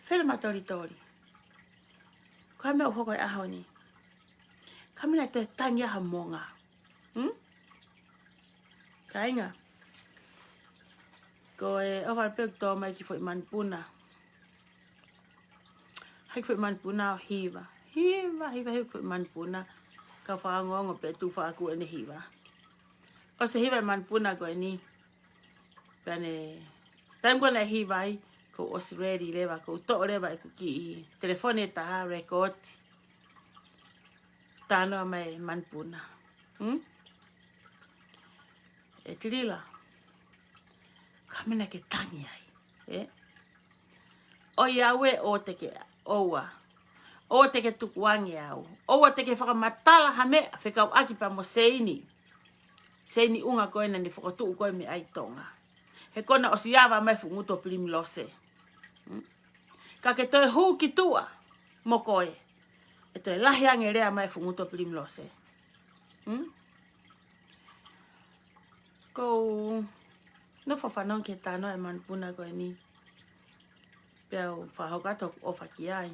Where matori tori. Koe mea ufoko e ahoni. Kamina te tangi aha monga. Kainga. Ko e awal pek tō mai ki fo i manpuna. Hai fo i manpuna o hiva. Hiva hei fo i manpuna. Ka whaangongo pe tu whaaku ene hiva. O se hiva i manpuna ko e ni. Pane, taim kona e hiva ai. Ko os ready lewa. Ko to lewa e kuki i telefone taha record. Tano mai manpuna. E tilila. Kamina ke tangi ai. O iawe o teke oua. O teke tukuangi au. Oua teke whakamatala ha mea. Whekau aki pa mo seini. Seini unga koe na ni whakatu koe me ai tonga. He kona o siawa mai funguto primi lose. Ka ke toi huu ki tua. Mo koe. E toi lahi ange rea mai funguto primi lose. Ko no whawhanong ke tano e manpuna koe ni. Peo whahokato o whakiai.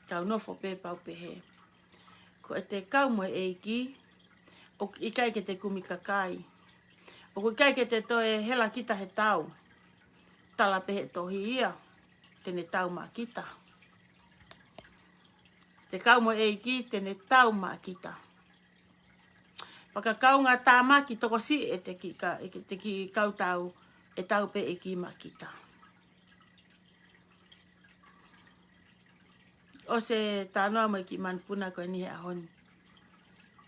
Kau no whope pau pehe. Ko e te kau mo e ki. O ikai ke te kumi kakai. O ikai ke te toe hela kita he tau. Tala pehe tohi ia. Tene tau ma kita. Te kau mo e ki tene tau ma kita. Paka kau ngā tāmaki toko si e te ki kau tau e tau pe e ki ma kita. O se tānoa mo ki manpuna koe ni he ahoni.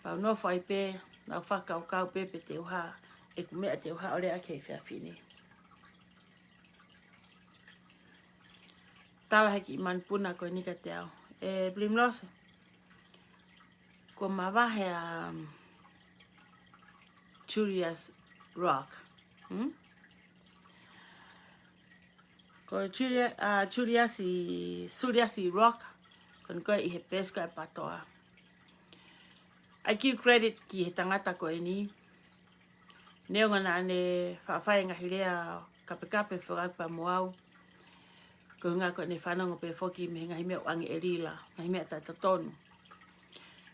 Pau no whai pe, nau whakau kau pe pe te uha. E kumea te uha ore ake i whiawhine. Tala heki manpuna koe ni ka te au. E Blimlose. Ko mawahe a Julius Rock. Ko Julius Rock. Kon koe i he peska e patoa. I give credit ki he tangata koe ni. Neonga na ane whawhai ngahirea kape whakapa moau. Ko ngā koe ne whanongo pe whoki me ngahi mea wangi e rila. Ngahi mea tata tonu.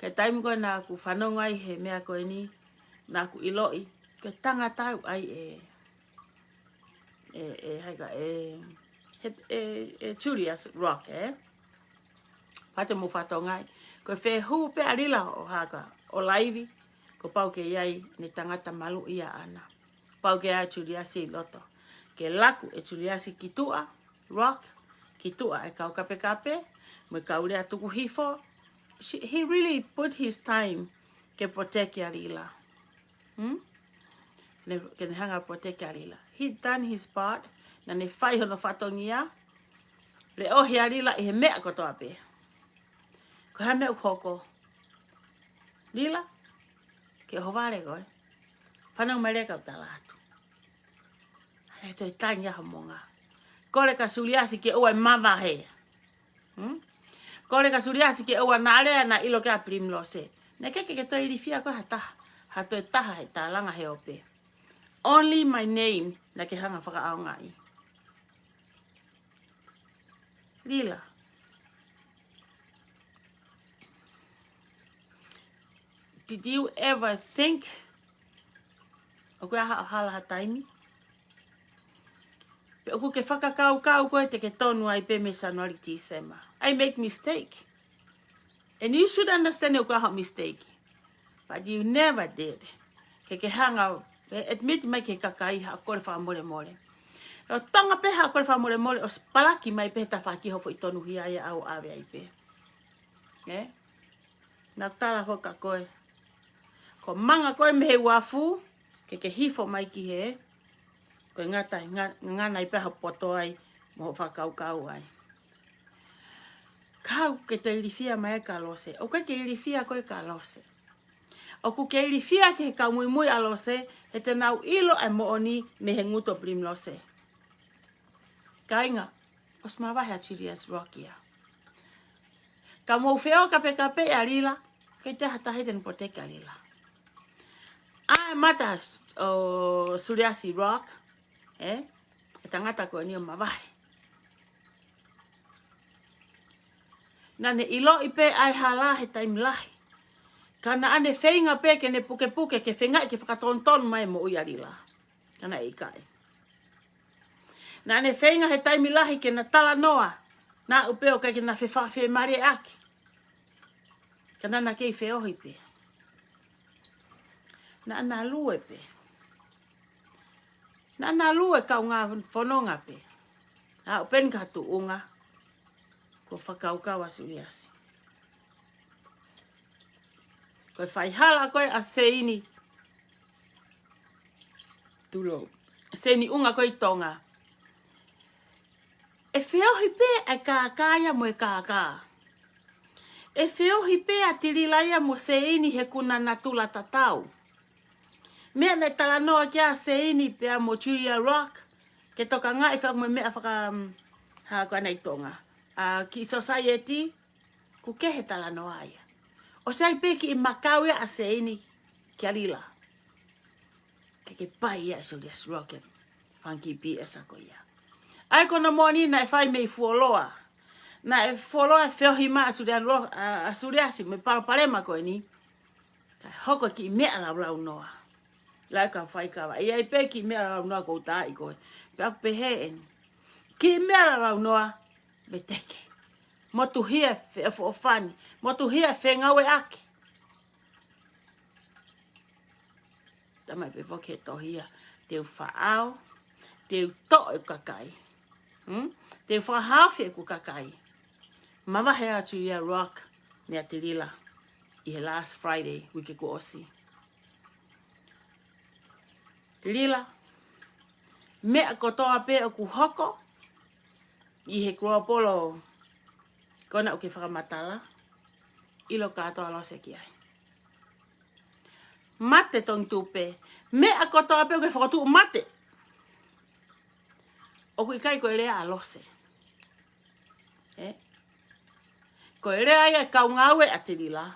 Kei taimi koe nā ku whanongo ai he mea koe ni. Nā ku iloi. Kei tangata au ai Julius Rock, Pate mo whatongai. Ko whe huu pe arila o haka o laivi. Ko pau ke iai ne tangata malu ia ana. Pau ke ai Julius loto. Ke laku e Julius ki tua, Rock, ki tua e kau kape. Mo kau rea tuku hifo. He really put his time ke protect arila. Ke ne hanga protect arila. He done his part. Na ne whai hono whatongia. Le ohi arila i he mea kotoa pe. Ko ha mea ukoko. Lila. Ke hovare koe. Whanau mai reka utala atu. Hare toi tangi aha monga. Kore ka suliasi ke ua mawa he. Kore ka suliasi ke ua narea na ilo ke a Blimlose. Ne keke ke toi rifia koe hataha. Ha toi taha he tālanga he ope. Only my name na ke hanga whakaaonga i. Lila. Did you ever think o koe aha o hala ha taimi? Pe o ke whakakau koe te ke tonu ai pe me January December. I make mistake. And you should understand o koe aha mistake. But you never did. Ke hanga, admit mai ke kakai ha kore wha more. O tanga pe ha kore wha more o spalaki mai pe ta whaki hofo I tonu hia ia au awe ai pe. Nā tara hoka koe. Ko manga koe me he wafu, ke hifo mai ki he, koe ngana I peha poto ai, mo whakau ai. Kau ke te irifia mai ka lose, o koe ke irifia koe ka lose. O ku ke irifia ke he ka mui a lose, he te nau ilo ai mooni me he nguto prim lose. Ka inga, os mawahe a Julius Rockia. Ka mou feo kape a lila, kei te hatahe den poteke a lila. Ai mata o Suriasi Rock, e tangata ko ni o mawahe. Nane ilo ipe ai hala he taimi lahi. Kana ane whainga pe ke ne puke ke whengai ke whakatonton mai mo ui arila. Kana i kai. Nane whainga he taimi lahi ke na tala noa, na upeo ke na whewhawhe mare aki. Kana na kei wheohi pe. Na ana lue pe. Na ana lue kau ngā whanonga pe. Na upen ka tu unga. Ko whakaukawa Suriasi. Koe whaihala koe a seini. Tulo. Seini unga koe tonga. E whiohi pe ai kākāia mo e kākā. E whiohi pe a tirilaia mo seini he kuna na tula tatau. Mea me tala noa kia seini pe a mo Julia Rock. Ke toka ngā e whak mo mea whaka koe nei tonga. Ki society, ku ke he tala noa ia. O sei pe ki I makawe a seini kia rila. Ke pai ia Julius Rock. Funky PS ako ia. Ai kona moni na e whai mei fuoloa. Na e fuoloa e whiohi maa a Suriasi me parapalema koe ni. Kai hoko ki mea lau noa. Lai ka whai kawa. Ia I pe ki mea lau noa kou tā I koe. Pe aku pe he en. Ki mea lau noa. Me teke. Motu hia e whaofani. Motu hia e whengawe aki. Tamai pe whoke tohia. Teu whaao. Teu to e kakai. Teu whahawhi e ku kakai. Mama hea Julia Rock. Nea te rila. I he last Friday. Wike ku osi. Lila, mea kotoa pe o ku hoko, I he kuapolo kona o ke whakamatala, ilo katoa lose ki ai. Mate tong tupe, mea kotoa pe o ke whakatu mate, o ku ikai koe rea a lose. Koe rea ia kaungawe a tirila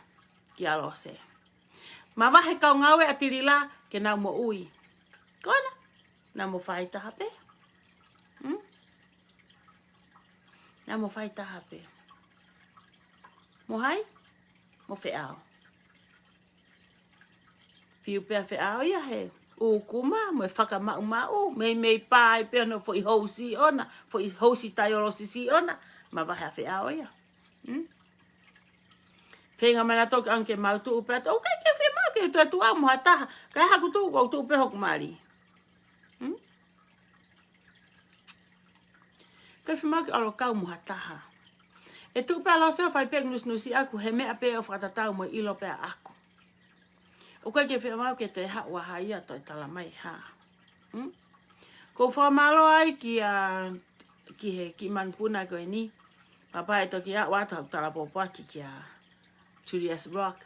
ki a lose. Ma wahe kaungawe a tirila ke nau mo ui. Kona, na mo whai taha pe. Na mo whai taha pe. Mo hai, mo wheao. Piu pia wheao ia he. U kuma, mo e whakamau mau. Mei pai pia no fo I housi ona. Fo I housi taiolosi si ona. Ma wahe a wheao ia. Whenga mana toki anke mau tu upea. O kai ke whe mau ke tu au mo hataha. Kai haku tu kou tu upea hoku mari. Kai whemaki alo kau muha taha. E tu pēr lo seo whai pēk nusi aku he mea pēr o whakatatau mo ilo pēr aku. O kai ke whemau ke te ha ua haia toi tala mai ha. Ko whamalo ai ki manpuna koe ni. Papa e toki a watu hau tala popaki ki a Julius Rock.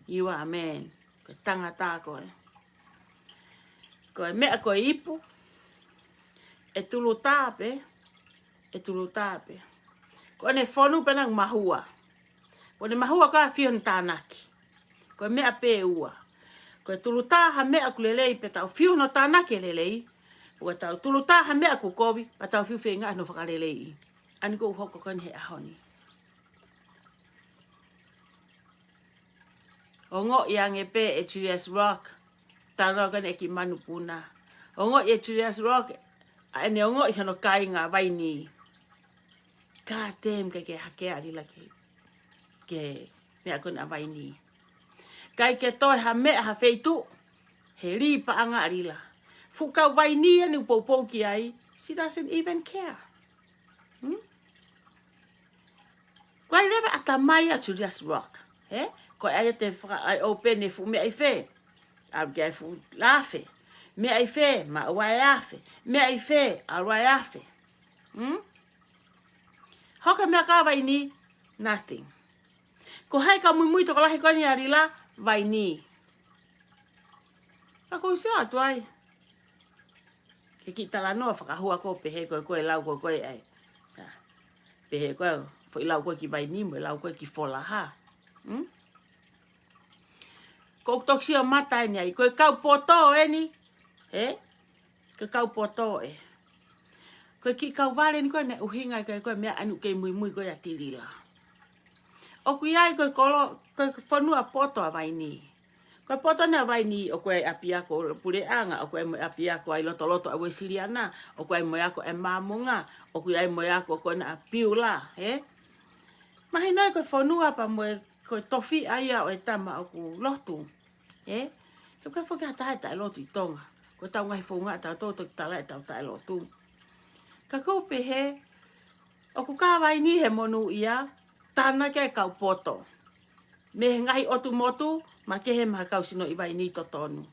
You are a man. Ko tangata koe. Koe mea koe ipu. E tulu tāpe. E tulu tāpe. Ko ne whonu penang mahua. Ko ne mahua ka whion tānaki. Ko mea pē ua. Ko tulu tāha mea kulelei pe tau whion no tānaki lelei. Ko tau tulu tāha mea kukobi pa tau whiu whenga no whakalelei. Ani ko hoko kon he ahoni. Ongo yang epe e Julius Rock. Taro kan e ki manu puna. Ongo e Julius Rock. Ane ongo i hano kai ngā vai ni. Ka tem ke hake arila ke mea kona vai ni. Kai ke toi ha mea ha feitu. He ri pa anga arila. Fukau vai ni anu poupou ki ai. She doesn't even care. Koe lewe ata mai a Julius Rock. Koe aia te ai open e fu mea i fe. Au kia fu lafe. Mea i fe, ma uai afe. Mea i fe, aruai afe. Hoka mea ka vai ni, nothing. Ko hai ka mui toko lahi koni arila, vai ni. Ka kou se atu ai. Ke ki tala noa whakahua ko pehe koe lau koe ai. Pehe koe, fo i lau koe ki vai ni mo, i lau koe ki fola ha. Ko toksi o mata ni ai, koe kau poto e ni. Koe kau poto e. Koe ki kau vale ni koe ne uhinga koe mea anu kei mui koe atirila. O kui ai koe kolo, koe whanua poto a vai ni. Koe poto ne a vai ni o koe apiako pure anga, o koe mo apiako ai loto a siriana, o koe mo ako e mamunga, o koe ai mo ako koe na apiu la, Mahi noi koe whanua pa mo koe tofi aia o e tama o ku lotu, Koe whakatahe tae lotu i tonga. Koe tau ngai whunga tau tō ki tala e tau tae lotu. Ka koupe he, o ku ka vai ni he monu ia, tāna ke kau poto. Me he ngahi otu motu, ma ke he maha kau sino i vai ni totonu.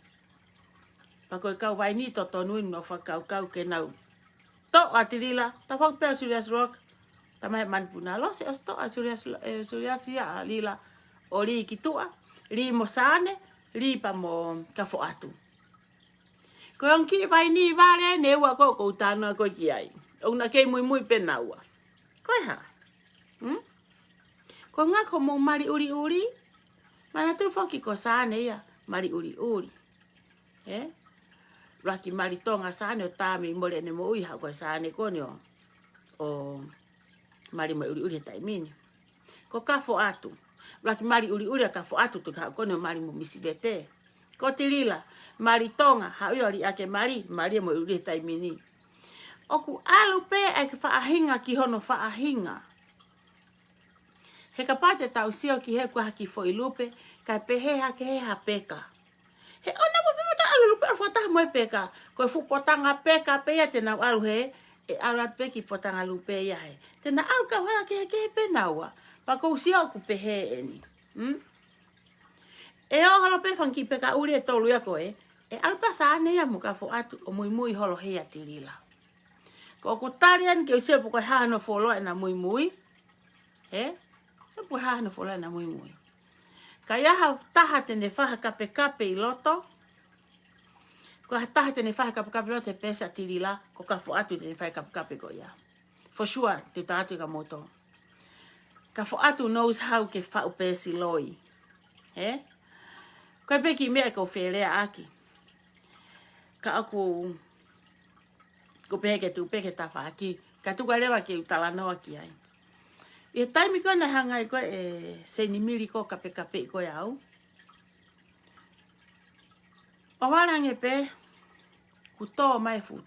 Pa koe kau vai ni totonu ino whakau kau ke nau. Tō atirila, ta whak pēo Julius Rock, ta mahe manpuna lo se os tō a Julius ia a lila. O ri ki tua, ri mo sane, ri pa mo kafo atu. Koe on ki vai ni vare, ne ua ko tāna koe ki ai. O na kei mui pena ua. Koe ha? Ko ngā ko mō mari uri. Mana tu whoki ko sāne ia, mari uri. Raki mari tonga sāne o tāmi more ne mo ui hau koe sāne kone o mari mo uri tai mini. Ko kafo atu. Raki mari uri a kafo atu tu hau kone o mari mo misibete. Ko tirila, mari tonga, hau iori ake mari mo uri tai mini. Oku alu pe e ke whaahinga ki hono whaahinga. He ka pate tau sio ki he kua haki fo i lupe, kai pehe hake he ha peka. He ona mo pe mata alu lupe alfa taha mo e peka. Koe fu potanga peka pe ia tena alu he, e alu at peki potanga lupe ia he. Tena alu ka hara ke he penaua. Pa kou sio ku pehe eni. E o halo pe whanki peka uri e tolu ia koe, e alu pa saane ia mo ka fo atu o mui holo he atirila. Ko ku tarian ke usio po koe hano folo e na mui. Sepo hano folo e na mui. Ka iaha taha tene whaha kape i loto. Ko taha tene whaha kape i loto e pesa tirila. Ko ka fo atu tene whaha kape ko ia. For sure, te tātu ka moto. Ka fo atu knows how ke whau pesi loi. Koe peki mea ko wherea aki. Ka aku... Ko peke tu peke ta whaaki. Ka tuka rewa ke utala noa ki ai. I taimi koe na hangai koe e seni miri ko kape koe au. O warange pe, ku tō mai fu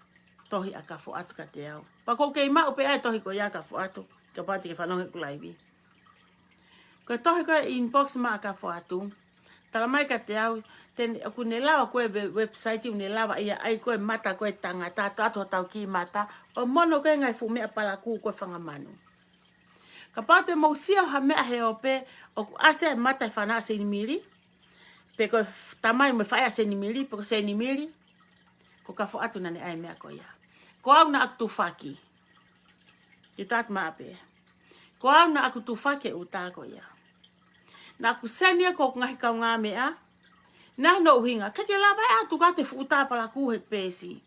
tohi a ka fo atu ka te au. Pa kou kei mau pe ai tohi ko ia ka fo atu. Ka pati ke whanonge ku laivi. Koe tohi koe inbox ma a ka fo atu. Tala mai ka te au, aku ne lawa koe website, ne lawa ia ai koe mata koe tangata, atu tau ki mata, o mono koe ngai fu mea palaku koe whangamanu. Ka pate mau sia ha mea he ope, o ku ase mata e whana se ni miri, pe koe tamai me whaia se ni miri, pe koe se ni miri, ko ka fo atu nane ai mea koe ia. Ko au na aku tu whaki, ki tat maape. Ko au na aku tu whaki u tā koe ia. Na aku senia ko ngahi kau ngā mea. Nā no uhinga. Kake la vai atu ka te futa pala ku he pesi.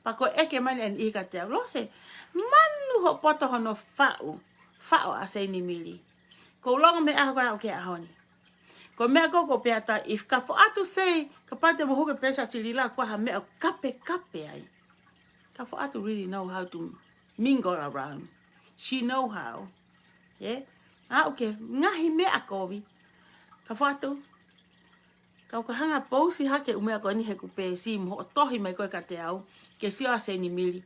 Pa ko eke mani en ika te au. Lose, manu ho poto hono whau. Whau a se ni mili. Ko longa me aho koe au ke ahoni. Ko mea koko pe ata, if ka fo atu sei, ka pate mo huke pesa tirila kua ha mea kape ai. Ka fo atu really know how to mingle around. She know how. Yeah. Okay. Ngahi mea kovi. Ka whatu. Kau ka hanga pousi hake umea koe ni he kupe si mo tohi mai koe ka te au. Ke sio a seni mili.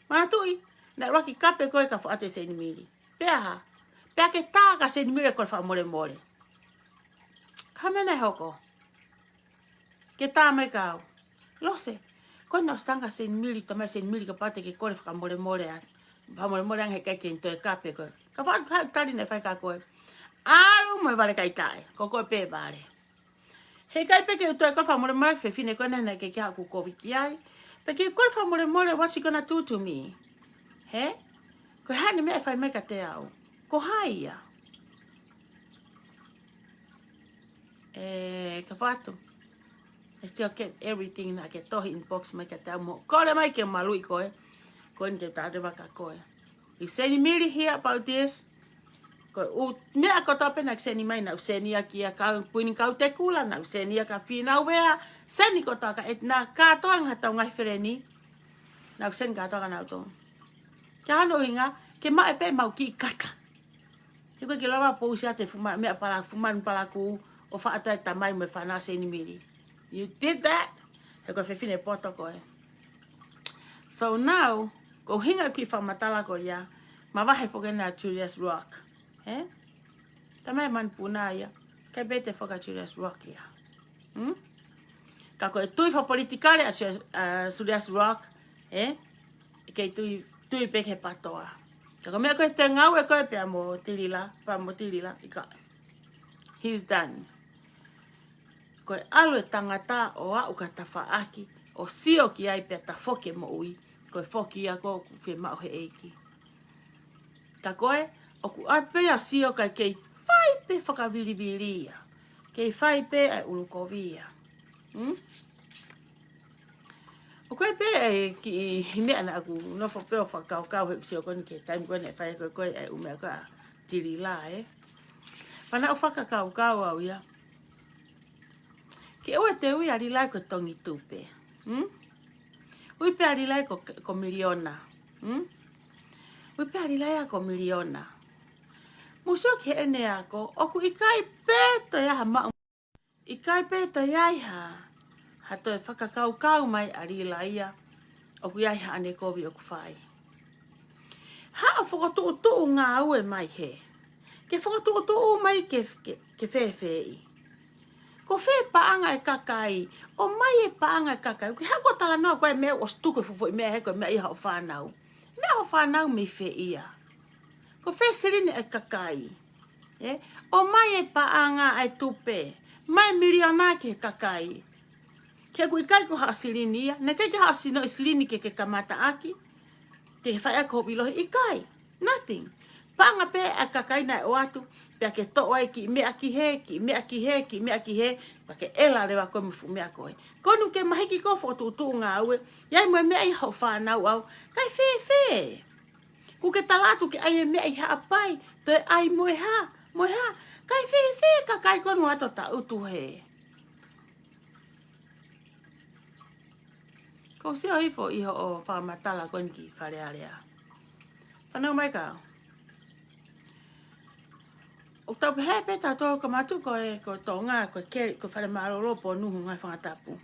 Mana tui. Na roki kape koe ka whaate seni mili. Pea ha. Pea ke tā ka seni mili koe wha more more. Ka mena hoko. Ke tā mai kau. Lose. Koe na stanga seni mili tamai seni mili ka pate ke koe wha more more a. Wha more more ang he kai ke toi kape koe. Ka whaatu kai tari ne whai ka koe. Aru mai vale kai tae. Ko koe pe vale. He kai peke u toi koe wha more more fe fine koe nana ke kia ku kovi ki ai. Peke koe wha more more what's he gonna do to me? He? Koe hani mea whai meka te au. Ko hai ia. Ka whatu. I still get everything na ke tohi in box mai ka te au mo. Kore mai ke malui koe. Koe ni te tāre waka koe. You send me here about this. Koe mea ko tope na seni mai na seni aki a kau puini kau te kula na seni a ka whina wea. Seni ko taka et na katoa ngā tau ngai whereni. Na seni katoa ka nau tō. Kia hano hinga, ke mae pe mau ki kaka. He koe ke lawa pousi a te mea fuman palaku o whaatai tamai me whanā seni miri. You did that. He koe whiwhine poto koe. So now, ko hinga ki whamatala ko ia, ma wahe whoke na Julius Rock. Eh? Tamai man puna ia, kai bete whoka Julius Rock ia. Ka koe tui wha politikare a Julius Rock, eh? Kei tui peke patoa. Ka koe mea koe te ngau e koe pia mo tirila, ika. He's done. Koe alu e tangata o au ka tawhaaki, o sio ki ai pia ta whoke mo ui. Koe whoki a ko whi mao he eiki. Ka koe, o ku apea sio kai kei whai pe whakawiriwiria. Kei whai pe ai ulukovia. O koe pe e ki mea na aku nofo peo whakau he sio koni ke taim koe ne whai koe ai umea koe a tiri la e. Pana o whakakau au ia. Ke oe te ui ari lai ko tongi tupe. Ui pe ari lai ko miliona. Ui pe ari lai ko miliona. Musio ke ene ako, oku ikai peto ia ha mau. Ikai peto iai ha. Ha toi whakakau mai ari lai ia. Oku iai ha ane kovi oku whai. Ha o whakatu ngā ue mai he. Ke whakatu mai ke whewhei. Ko whe paanga e kakai, o mai e paanga e kakai. Ki hako tala noa koe mea o stuku fufu i mea heko mea iha o whanau. Mea o whanau me whe ia. Ko whe sirine e kakai. O mai e paanga e tupe. Mai miliona ke kakai. Ke kui kai ko haa sirini ia. Ne kei ke haa sino i sirini ke kamata aki. Te whai a kopi lohi i kai. Nothing. Paanga pe e kakai na e o atu. Pea ke toa e ki mea ki he. Pa ke ela rewa koe mufu mea koe. Konu ke mahiki ko whotutu ngā ue. Iai moe mea i hau whanau au. Kai whe. Ku ke talatu ke ai e mea i haa pai. Te ai moe ha. Kai whe ka kai konu ato ta utu he. Ko seo hifo iho o whamatala koni ki wharearea. Whanau mai kao. O tau pehe pe tātou ka matu koe tō ngā koe keri koe whare maroro po nuhu ngai whangatapu.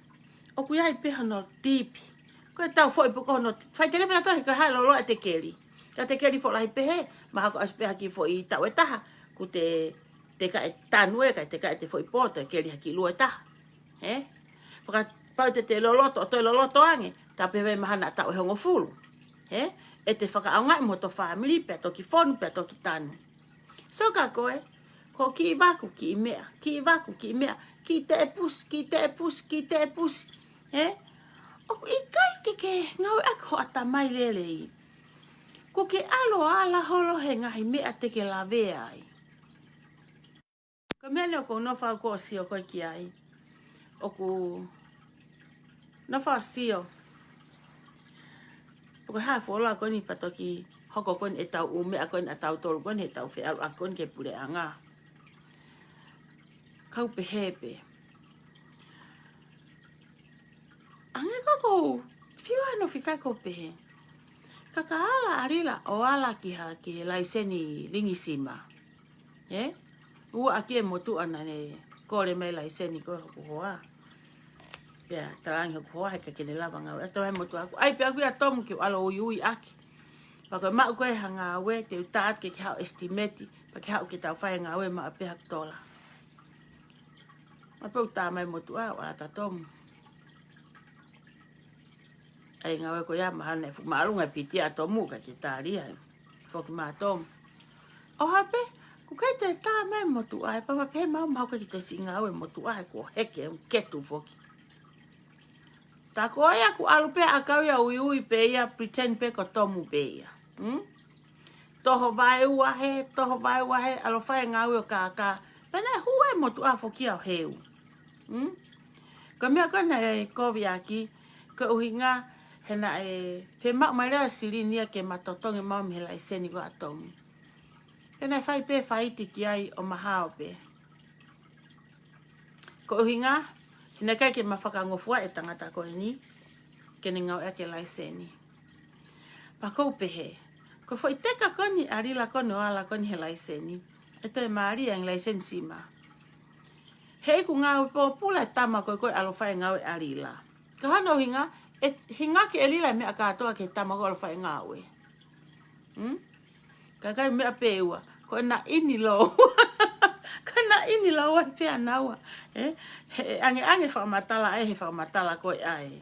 O kui ai peha no tipi. Koe tau fo i puko no whai tere pena tohi koe hai lolo e te keri. Ka te keri fo lahi pehe, maha ko as peha ki fo i tau e taha. Ku te ka e tanu e te ka e te fo i poto e keri haki lua e taha. Paka pau te loloto, o toi loloto ange, ka pehe maha na tau e hongo fulu. E te whakaaungai mo to family, pia toki fonu, pia toki tanu. So ka koe, ko ki i waku ki i mea, ki te e pus. O i kai ke ngau e ko ata mai lele i. Ko ke alo ala holo he ngahi mea te ke la vea ai. Ko mea neo ko nofa ko sio koe ki ai. O ku nofa sio. O ko haa whola koni patoki hoko koni e tau umea koni a tau tolu koni e tau whearu a koni ke pure anga. Kau pehepe. Ange koko, whiu ano whikai ko pehe. Kakaala arila o ala ki ha ki laiseni lingisima. Ua aki e motu ana ne kore mai laiseni ko hoa. Ya, tarangi hoa he kene lava ngau. Ato he motu aku. Ai pe aku ya tomu ki alo ui aki. Pako ma koe hanga we te utaat ke hao estimeti. Pake hao ki tau whae ngā we ma ape hak tola. Ma pe uta mai motu a wala ta tomu. Ai ngā we ko ya mahana e fukumarunga piti a tomu ka ki tāria. Foki ma tomu. O hape, ku kai te tā mai motu ai, pa pe mau mau ka ki te si ngā we motu ai ko heke ketu foki. Ta ko ia ku alu pe akau ia ui pe ia pretend pe ko tomu pe ia. Toho vai wahe, alo whae ngā ui o kākā. Pena hua e motu a foki au heu. Ka mea kona e kovi aki, ka uhi ngā, hena e, te mau mai rea sirinia ke matotongi mau me la iseni ko atomu. Pena e whai pe whaiti ki ai o mahao pe. Ko uhi ngā, hina kai ke mawhakangofua e tangata koe ni, ke ni ngau eke la iseni. Pakou pehe, ko fo i teka koni arila koni o ala koni he la iseni, e toi maari ang la iseni sima. Hei ku ngau po pula e tama koe koe alo whae ngau e arila. Ka hana o hinga, e hinga ki elila mea katoa ke tama koe alo whae ngau e. Ka kai mea peua, ko na ini lo. Ka na ini lo wa pea naua. Ange whakamatala e he whakamatala koe ai.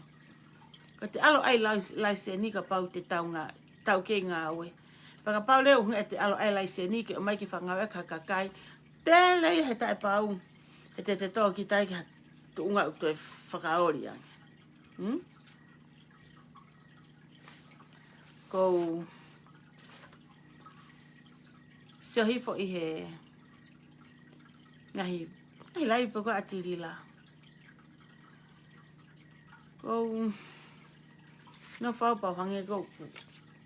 Ko te alo ai laiseni ka pau te tau ke ngā ue. Paka pau leo hunga e te alo ai laiseni ke o mai ki whangau e kakakai. Tēlei he tae pau. He te tō ki tai ki tu unga uto e whakaori ai. Ko hifo i he ngahi lai poko atirila. Ko no whau pau hange ko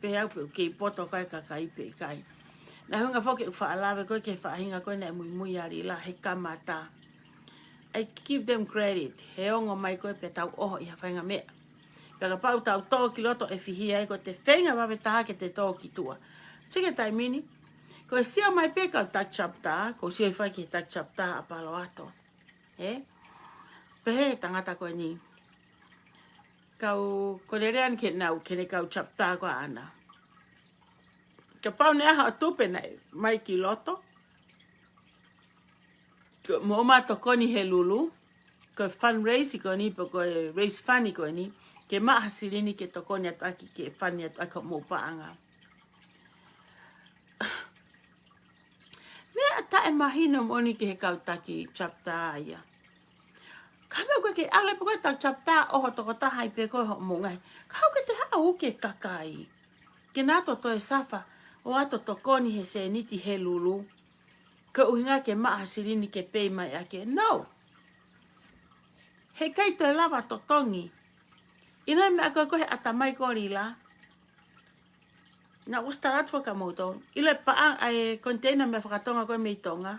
pe au pe ke poto kai kakai pe kai. Na hunga foke u whaalawe koe ke whaahinga koe na mui ari la he kamata. I give them credit. He ongo mai koe pe tau oho i hawhainga mea. Peka pau tau tō ki loto e whihi ai ko te whenga wawe taha ke te tō ki tua. Tige tai mini. Ko e sia mai pe kau touch up tā. Ko sia i whai ki touch up tā a palo ato. Pehe tangata koe ni. Kau korerean ke nau kene kau chap tā koa ana. Ka pau ne aha o tupe nei mai ki loto. Mo mato koni he lulu. Ko fundraise ko ni po ko raise funny ko ni. Ke maa hasirini ke tokoni atu aki ke funny atu aki mo paanga. Mea ta e mahina moni ke he kau taki chapta ia. Kama koe ke ale po koe tau chapta oho toko tahai pe koe ho mungai. Kau ke te hau ke kakai. Ke nato to e safa o ato tokoni he se niti he lulu. Ka uhinga ke maa hasirini ke pei mai ake. No. He kai te lava totongi. Ina me ako koe atamai ko rila. Na ustarat fo ka moto. Ile paang ai container me whakatonga koe mei tonga.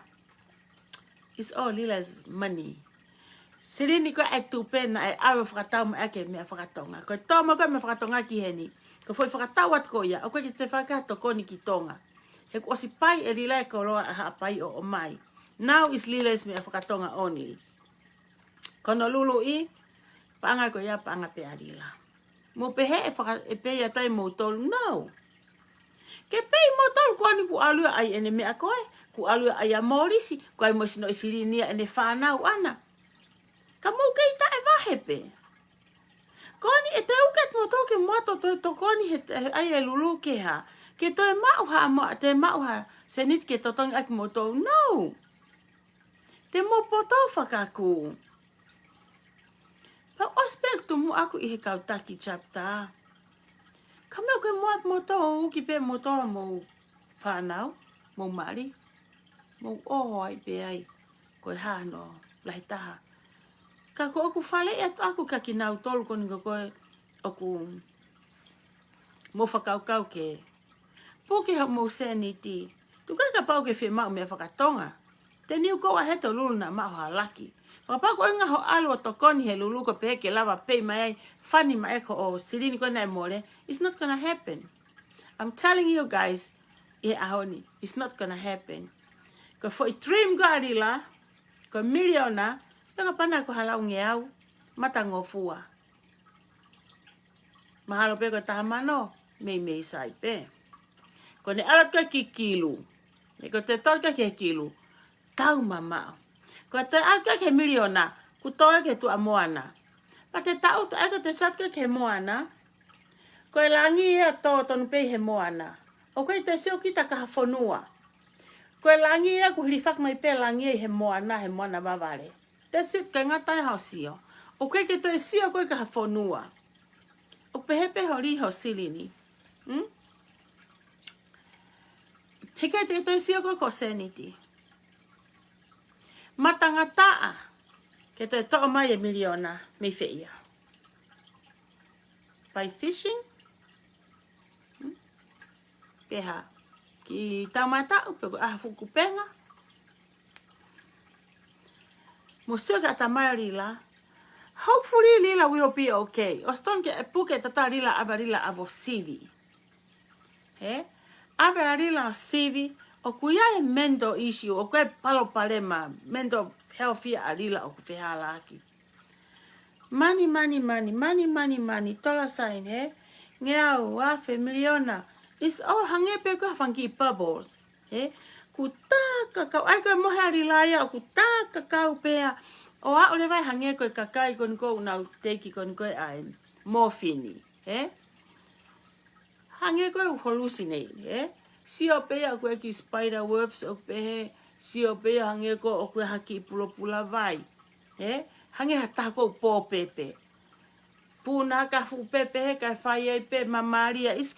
It's all lila's money. Sirini ko ai tupe na ai awe whakatau ma ake mea whakatonga. Koe toma koe me whakatonga ki heni. Ko foi whakatau at ko ia. O koe ki te whakato koni ki tonga. He kuasi pai e lila e koroa a pai o mai. Now is lila's mea whakatonga only. Kono lulu i. Paanga ko ia paanga pe arila. Mo pehe e pe ia tai motol. No. Ke pei motol ko ani ku alua ai ene mea koe. Ku alua ai a morisi. Ko ai moisino isirinia ene whanau ana. Ka mou kei ta e wahepe. Koni e te uket motol ke moto to koni ai e lulu ke ha. Ke to e mauha te mauha. Se nit ke totongi aki motol. No. Te mo poto whakaku. Pa aspektu mu aku i he kau taki chapta. Ka mea koe moat moto uki pe moto mo whanau, mo mari, mo oho ai pe ai, koe hano, lahi taha. Ka ko oku whale e aku ka ki nau tolu koni ko koe oku mo whakaukau ke. Puke ha mo seniti, tu ka pau ke whemau mea whakatonga. Te niu koa heto lulu na maho halaki. Papa ko nga ho alu to koni he lulu ko pe ke lava pe mai fani mai ko o sirini ko na more. It's not gonna happen. I'm telling you guys, it's not gonna happen. Ko for a dream garila, ko miliona, naka pana ko halau ngeau, matango fua. Mahalo pe ko tahamano, me sai pe. Ko ne ala ke kikilu, ne ko te tau ke kikilu, tau mama. Ko te ala ke miliona, ku toe ke tu amoana. Pa te tau to eko te sat ke moana, ko e langi e to tonu pe he moana. O koe te seo kita ka hafonua. Ko e langi e ku hilifak mai pe langi e he moana waware. That's it, ka ngatai hao sio. O koe ke to e sio koe ka hafonua. O pehepe ho ri ho silini. Heke te to e sio koe ko seniti. Matangataa. Ke to e to'o mai e miliona me feia. By fishing? Peha. Ki taumata upe ko fuku penga. Musio ka tamai rila. Hopefully lila will be okay. Oston ke puke tata rila abarila avo sivi. He? Abarila sivi. O kuia e mendo issue. O kue palo palema. Mendo healthy a rila o kuwheha laki. Money. Tola sign he. Ngeau wafe miliona. It's all hangepe ko fangi bubbles. Ku taka kau ai ko mohe rilaya ku taka kau pea. O a ole vai hange ko kakai kon ko na teki kon ko ai morphine. Hange ko hallucinate. Sio pea ko ki spider webs o pe sio pea hange ko o ko haki pula vai. Hange hata ko po pepe. Puna ka fu pepe ka fai pe mamaria. She's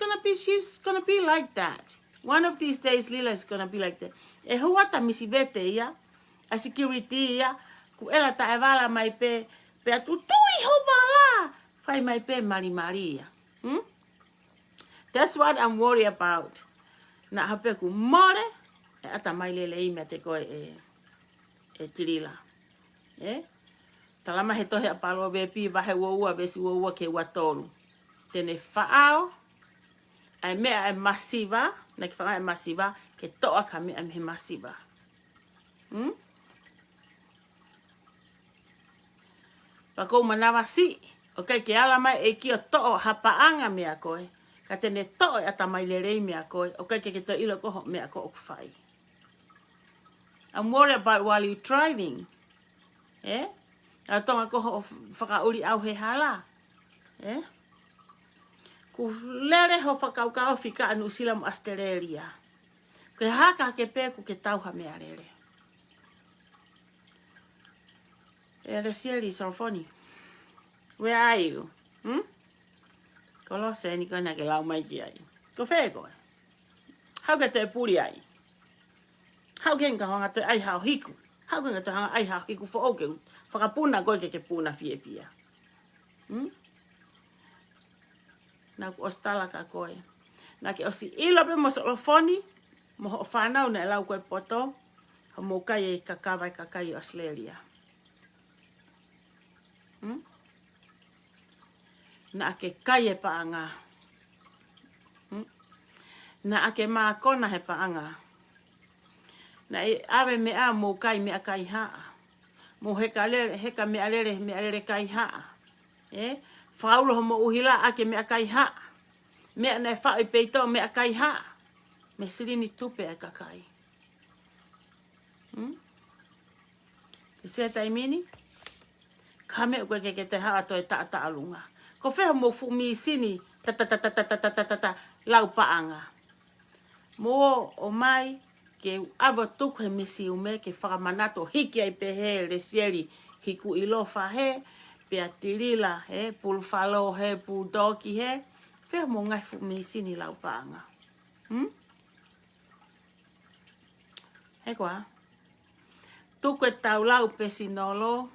gonna be like that. One of these days Lila is gonna be like that. E huata misi vete ia. A security ia. Ku ela ta evala mai pe atu tui ho vala. Fai mai pe maria. That's what I'm worried about. Na hape ku more. E ata mai lele i me te koe e tirila. Talama he tohe a palo bepi vahe ua besi ua ke watolu. Tene whaao. Ai mea e masiva. Na ki whanga e masiva. Ke toa ka mea me masiva. Pako manawa si. Okay, ke ala mai e ki o toa hapaanga mea koe. Ka tene toa ata mai lerei mea koe. Okay, ke to ilo koho mea ko okuwhai. I'm worried about while you're driving. A tonga ko whakauri au he hala. Ku lere ho whakaukau whika anu sila mo Australia. Ke haka ke peku ke tauha mea lere. Resieli Sorfoni. Where are you? Kolose ni kona ke lau mai ki ai. Ko wheko. Hau ke te puri ai. Hau ke nga honga te ai hao hiku. Hau ke nga te hanga ai hao hiku fo oke. Whakapuna koe ke puna fia. Na ku ostala ka koe. Na ke osi ilo pe mo solofoni. Mo ho whanau na lau koe poto. Ho mo kai e kakai Australia. Na ake kai e paanga. Na ake maa kona he paanga. Na e awe mea mo kai mea kai haa. Mo heka mea lere kai haa. Whaulo mo uhila ake mea kai haa. Mea nei whai peito mea kai haa. Me sirini tupe e kakai. Ke sea taimini? Kame ue ke te haa to e ta alunga. Ko wheha mo fumi sini lau paanga. Mo o mai ke ava tuku he misi ume ke whakamanato hiki ai pehe resieli hiku ilofa he, pea tirila he, pulfalo he, puldoki he, whea mo ngai fumi sini lau paanga. He koa? Tuku e tau lau pesinolo,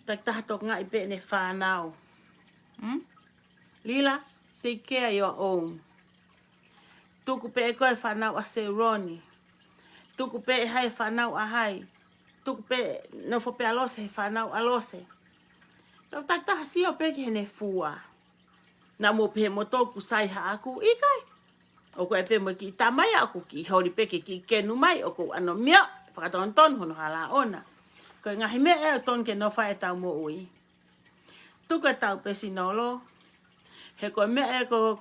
tak tahatok ngai pe ne whanau. Lila, take care your own. Tuku pe e koe whanau a Seroni. Tuku pe e hai whanau a hai. Tuku pe no fo pe alose he whanau alose. Tau taktaha sio pe ke ne fua. Na mo pe mo toku sai ha aku ikai. O ko e pe mo ki tamai aku ki hori pe ki kenu mai o ko ano mia whakatonton hono hala ona. Ko ngahi me e ton ke no whae tau mo ui. Tuka tau pesi nolo. He ko me e ko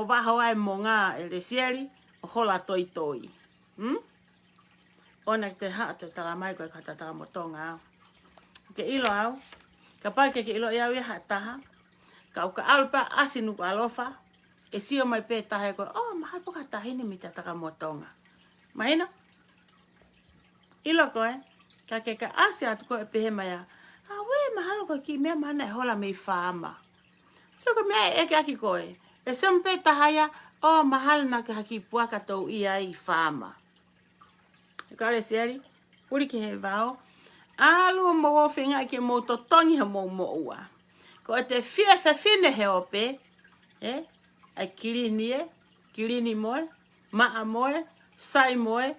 waho ai mo ngā e resieri o hola toi toi. Ona te haa te tala mai koe katataka mo tonga au. Ke ilo au. Ka pai ke ilo iau ia taha. Ka uka alpa asinu ku alofa. E sio mai pe taha koe. Oh, mahal poka tahini mi tataka mo tonga. Mahina? Ilo koe. Ka ke ka asi atu koe pehe mai a. We mahalo koe ki mea mana e hola mei whaama. So ka mea eke aki koe. E sio mpe taha ia. Oh, mahalo na ke haki puaka tau ia i whaama. Ka re siari. Puri ke he vao. Alu mo o whenga ke mo to tongi ha mo ua. Ko te fia fine he ope. Ai kilini moe, maa moe, sai moe.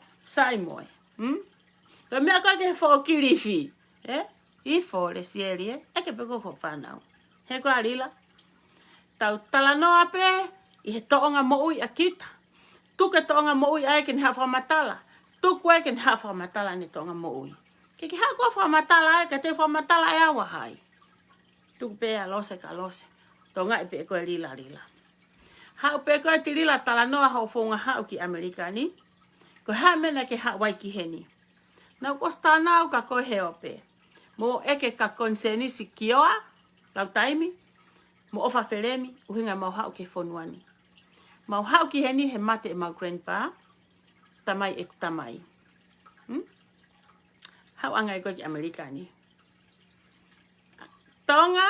Ko mea koe ke fo kilifi. I fo le sieri eke pe ko whanau. He ko arila. Tau talanoa pe, i he toonga mo ui a kita. Tuke toonga mo ui ai ke ni hawha matala. Tuku ai ke ni hawha matala ni toonga mo ui. Ke haa kua whamatala ai, ka te whamatala ai awa hai. Tuku pe a lose ka lose. Tonga i pe koe lila. Hau pe koe ti lila tala noa hau whonga hau ki Amerikani. Ko haa mena ke haa wai ki heni. Nau kosta nau ka koe he ope. Mo eke ka konsenisi kioa, lau taimi. Mo ofa feremi, uhinga mau hau ke whonuani. Mau hau ki heni he mate e mau grandpa. Tamai e tamai. Hau angai koe ki Amerikani. Tonga,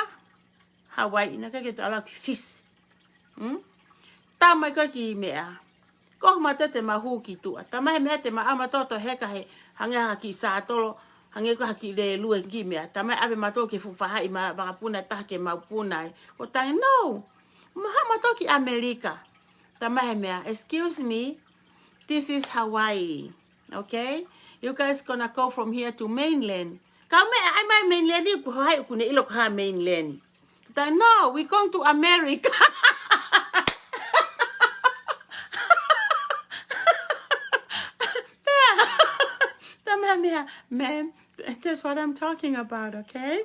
Hawaii, na kake tala ki fish. Tamai koe ki mea. Koh mate te mahu ki tua. Tamai mea te maama toto heka he hanga ki sātolo. Hange ko haki le lue ki mea. Tamai abe mato ki fufaha i makapuna taha ke maupuna. Ko tangi, no. Maha mato ki Amerika. Tamai mea, excuse me. This is Hawaii. Okay? You guys gonna go from here to mainland. Kau me ai mai mainland ni ku hai ku ne ilo ka mainland. Kita no, we going to America. Ma'am, that's what I'm talking about, okay?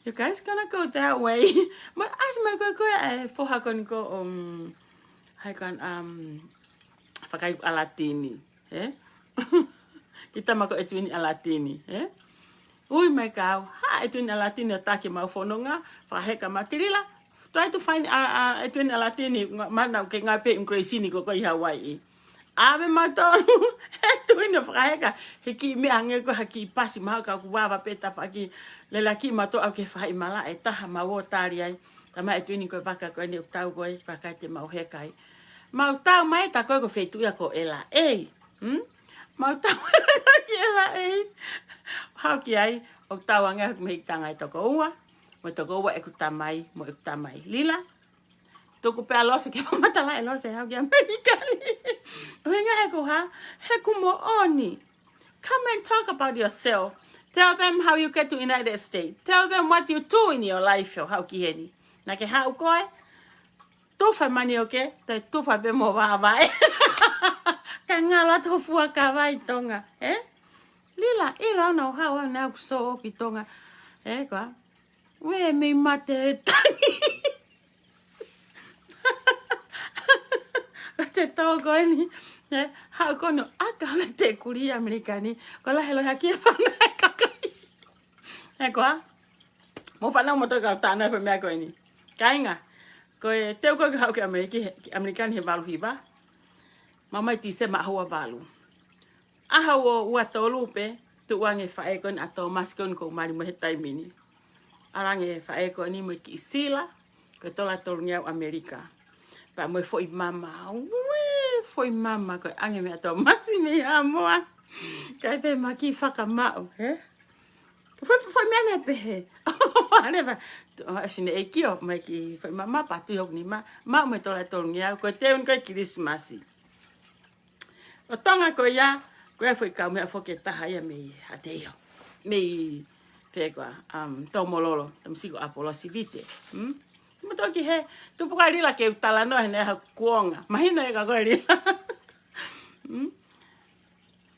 You guys gonna go that way. But as my go for hakon go hakon fakai alatini, Kita mako etuini alatini, Ui mai kau, ha etuini alatini atake mau fononga, faheka matirila. Try to find etuini alatini mana ke ngape increasini ko i Hawaii. Ave matonu, etuini faheka, hiki me ange ko haki pasi mau ka kuwa peta faki lelaki mato au ke fai mala taha mau tari ai. Tama etuini ko baka ko ni tau ko pakai te mau hekai. Mau tau mai ta ko fetu ya ko ela. Mau tau ki ela hau ki ai o tau anga me tanga to ko ua. Mo to ko ua e ku tamai, mo e tamai. Lila. To ko pe alose ke mata la alose hau ki Amerikani. Wenga he ko ha, he ku mo oni. Come and talk about yourself. Tell them how you get to United States. Tell them what you do in your life. Hau ki heni. Na ke hau koe. Tufa mani oke, te tufa be mo vai. Ka ngala to fua ka vai tonga, Lila, ila no hawa na so ki tonga. Kwa. We me mate tangi. Te togo ni. Ha kono aka me te kuri Amerikani. Ko la helo haki fa na kakai. Kwa. Mo fa na mo to ka tana fa me ko ni. Kainga. Ko e teu ko hau ke Amerikani he valu hiba. Mama ti se ma hoa valu. Aha wo ua tolu pe tu wange fa e kon ato maskon ko mari mo he taimini. Arange fa e ko ni mo ki sila ko tola tolu nya Amerika. Pa mo foi mama. We foi mama ko ange me ato masi me amoa. Kai pe maki faka mau, Foi me pe. Aleva. Sine ekio mai ki foi mama patu yok ni ma me tola tolu nya ko te un ko Christmas. O tonga ko ia, ko e foi ka me fo ke taha ia me ateo. Me fe ko tomololo, tam sigo apolo sivite. Mo toki he, tu puka rila ke utala no hene ha kuonga. Mahino e ka koe rila.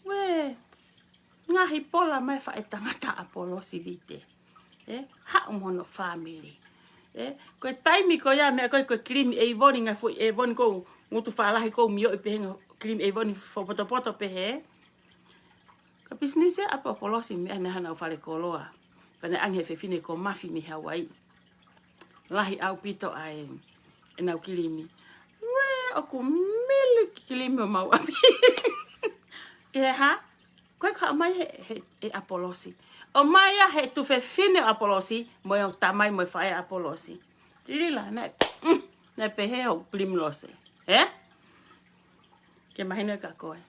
We, ngahi pola mai fa e tangata apolosi vite. Ha umono family. Koe taimi ko ya mea koe krimi e ivoni ngai fui e ivoni ko ngutu whaalahi ko mio i pehenga krimi e ivoni fopoto pehe. Ka business e apa apolosi mea nehana u whale koloa. Pane ange fefine ko mafi mi Hawaii. Lahi au pito ai e nau kilimi. We, oku mili kilimi o mau api. Ha? Koe ka mai he apolosi. O mai he tu fefine apolosi, mo e tamai mo e whae apolosi. Tirila, ne pehe o plimlose. Ke mahino ka koe.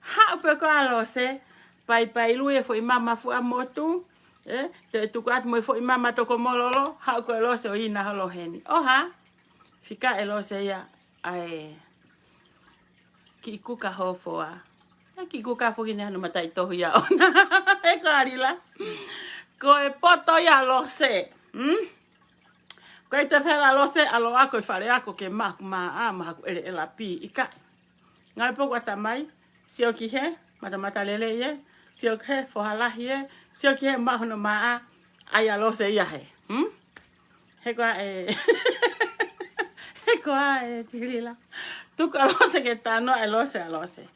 Ha upe ko alose, pai lui e fo imama fu amotu. Te tukuat mo e fo imama toko mololo, ha uko elose o ina holo heni. Oha, fika elose ya, ai, ki kuka hofoa. Ki kuka foki ne hano matai tohu ya ona. Eko arila. Ko e poto ya lose. Ko e te whela lose alo ako i whare ako ke maku maku ere ela pi ika. Ngai poku atamai, sio ki he, mata lele ye, sio ki he, fohalahi ye, sio ki he mahono maa, aya lose ia he. Hekoa e... Hekoa e tirila. Tuku alose ke tano e lose alose.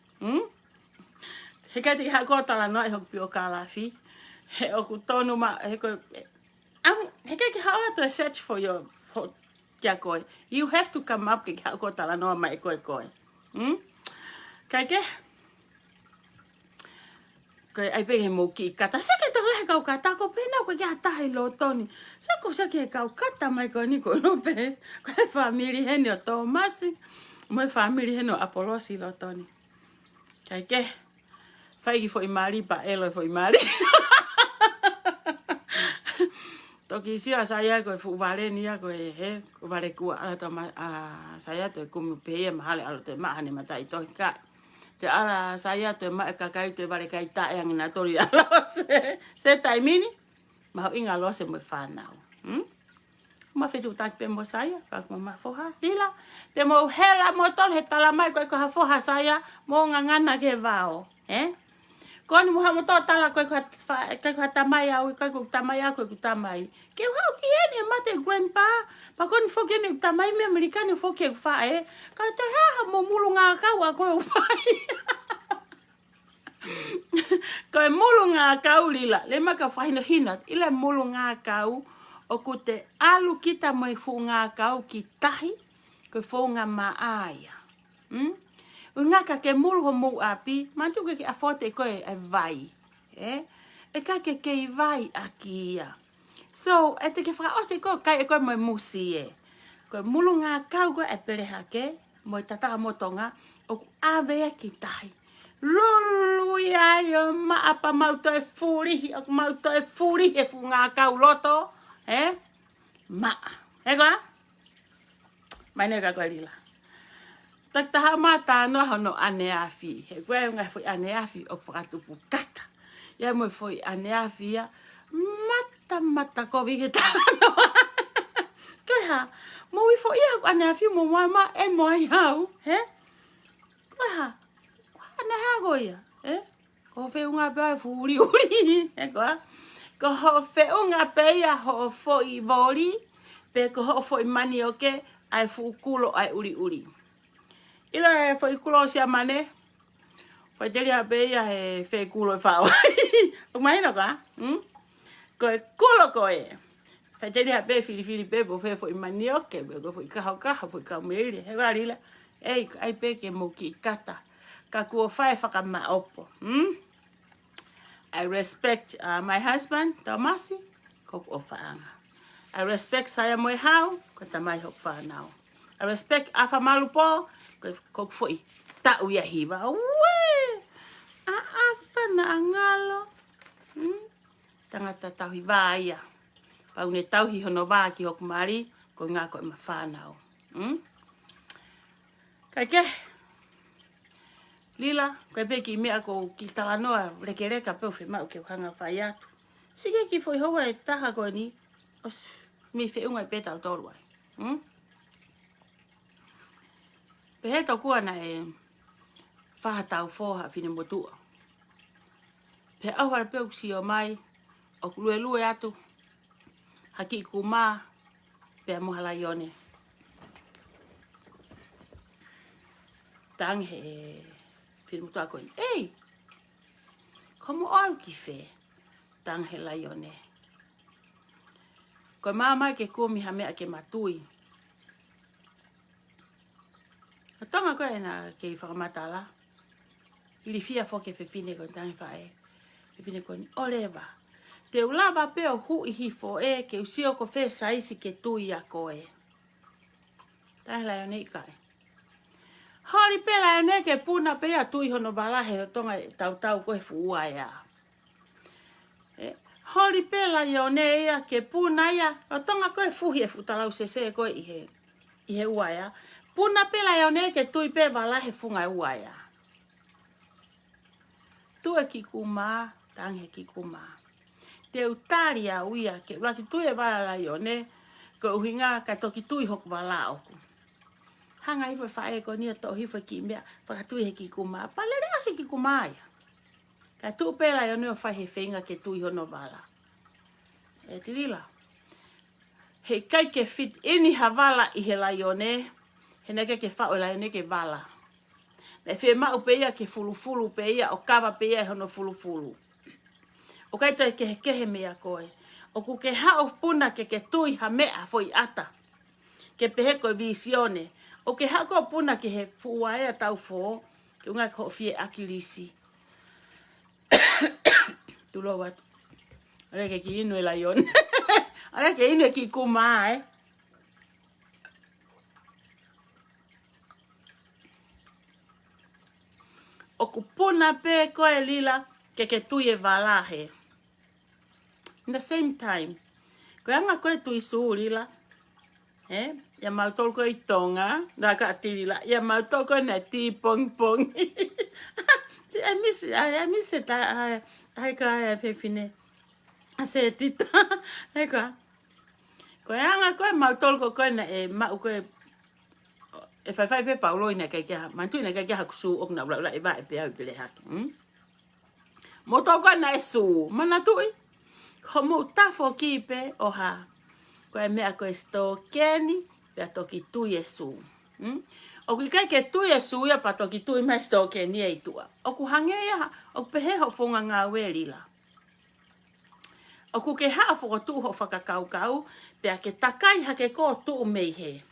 Heka te hako tala no e hoku pio kalafi. He oku tonu ma heko heka ke hawa to search for your for kia koe. You have to come up ke hako tala no ma e koe. Kai ke? Koe ai pe he mo ki kata. Se ke tole kau kata ko pena ko kia tahi lo toni. Se ko se ke kau kata mai ko ni ko no pe. Koe family heni o Tomasi. Mo family heni o Apolosi lo toni. Kai ke? Faiki fo imari pa elo fo imari. Toki sia saya ko fu vale ni ko he ko vale ku ala to saya to ku pe mahale ala te mahane mata ito ka. Te ala saya to ma ka kai te vale kai ta yang na tori ala se taimini ma inga lo se mo fa now. Ma fe tu tak pe mo saya ka mo ma foha dila. Te mo hela mo tol he tala mai ko ha foha saya mo ngangana ke vao. Koni muha mo to tala ko tamai au ko tamai au ko tamai. Ke hau ki ene mate grandpa. Pa kon fo ke ne tamai me americano fo ke fa Ka te ha mo mulu nga ka wa ko fa. Ko e mulu nga ka lila. Le maka fa hina ile mulu nga ka o ku te alu kita mo fu nga ka ki tahi ko fo nga maaya. Ngaka ke mulu ho mu api, mantu ke afote ko e vai. E ka ke vai akia. So, e te ke whaka ose ko kai e koe mo musi e. Ko mulu ngā kau ko e pere hake, mo i tataka motonga, o ku ave ki tahi. Lulu ia yo maapa mauto e furihi, o ku mauto e furihi e fu ngā kau loto. Maa. Koa? Maine ka koe rila. Tak taha mata no hono ane afi. He koe ngai foi ane afi o whakatupu kata. Ia mo foi ane afi ia mata ko vi he tano. Koe ha, mo wi foi ia ane afi mo mama e mo ai hau. Koe ha, ane ha ko ia. Ko fe unga pe furi uri. Koa, ko ho fe unga pe ia ho foi voli. Pe ko ho foi mani oke ai fu kulo ai uri. Ila e foi kulo sia mane. Foi tele a beia e fe kulo e fa. O mai no ka? Ko kulo ko e. Foi tele a be fili be bo fe foi manio ke be ko foi ka foi ka mele. E garila. Ei ai pe ke mo ki kata. Ka ku fa ka ma opo. I respect my husband, Tomasi, ko ofaanga. I respect saya mo hau, ko tamai ho fa now. I respect afa malupo. Kok foi ta uia hiva afa na angalo tangata tau hiva ia pa une tau hi hono va ki hok mari ko nga ko mafana ke lila ko be ki me ko ki tala noa rekereka pe fe ma ke hanga fai atu sige ki foi hoa e taha ko ni os mi fe unga peta tolwa Pe he to kua na e whahatau fōha whine motua. Pe awara pe uksi o mai, o lue atu, haki ku mā, pe mohala ione. Tang he whine motua koe, ei, komo au ki whe, tang he la ione. Koe mai ke kumi ha mea ke matui. Tonga koe na ke whakamatala. Ili fia foke whepine koe tangi whae. Whepine koe ni oleva. Te ulawa peo hui hifo e ke usio ko whe saisi ke tui a koe. Tangi lai o nei kai. Hori pe lai o nei ke puna pe a tui hono balahe o tonga tau koe fuua ea. Hori pe lai o nei ea ke puna ea o tonga koe fuhi e futalau se koe ihe ua ea. Puna pela e one ke tui pe walahe funga ua ea. Tue ki kuma, tange ki kuma. Te utari a uia ke laki tui e wala i one, ko uhinga ka toki tui hoku wala oku. Hanga hifo whae ko nia to hifo ki mea, whakatui he ki kuma, palere ase ki kuma ia. Ka tu pela e one o whahe whenga ke tui hono wala. E tirila. He kai ke fit ini havala i he lai one, he neke ke whao lai neke wala. Ne whi mau pe ia ke fulufulu pe ia, o kawa pe ia hono fulufulu. O kai toi ke kehe mea koe. O ku ke hao puna ke tui ha mea foi ata. Ke pehe koe visione. O ke hao koe puna ke he fuua ea tau fō, ke unga ko fie akilisi. Tulo watu. Are ke ki inu e lai on. Are ke inu e ki kuma O kupuna pe koe lila ke tui e walahe. In the same time, koe anga koe tui suu lila, ia mautol koe i tonga, nā ka ati lila, ia mautol koe na ti pong pong. I miss it, ai ka ai pefine. Ase tita, ai ka. Koe anga koe mautol koe na e mau koe, e whai pe paulo ina kai kia, mantu ina kai kia hakusu ok na ula e vai pe au pele haki. Moto koe na e su, mana tui. Ko mo tafo ki pe o ha. Koe mea koe sto keni, pe a toki tui e su. O kui kai ke tui e su ia pa toki tui mai sto keni e itua. O ku hange ia, o ku pehe ho funga ngā welila. O ku ke haa foko tu ho whakakau, pe a ke takai ha ke ko tu mei he.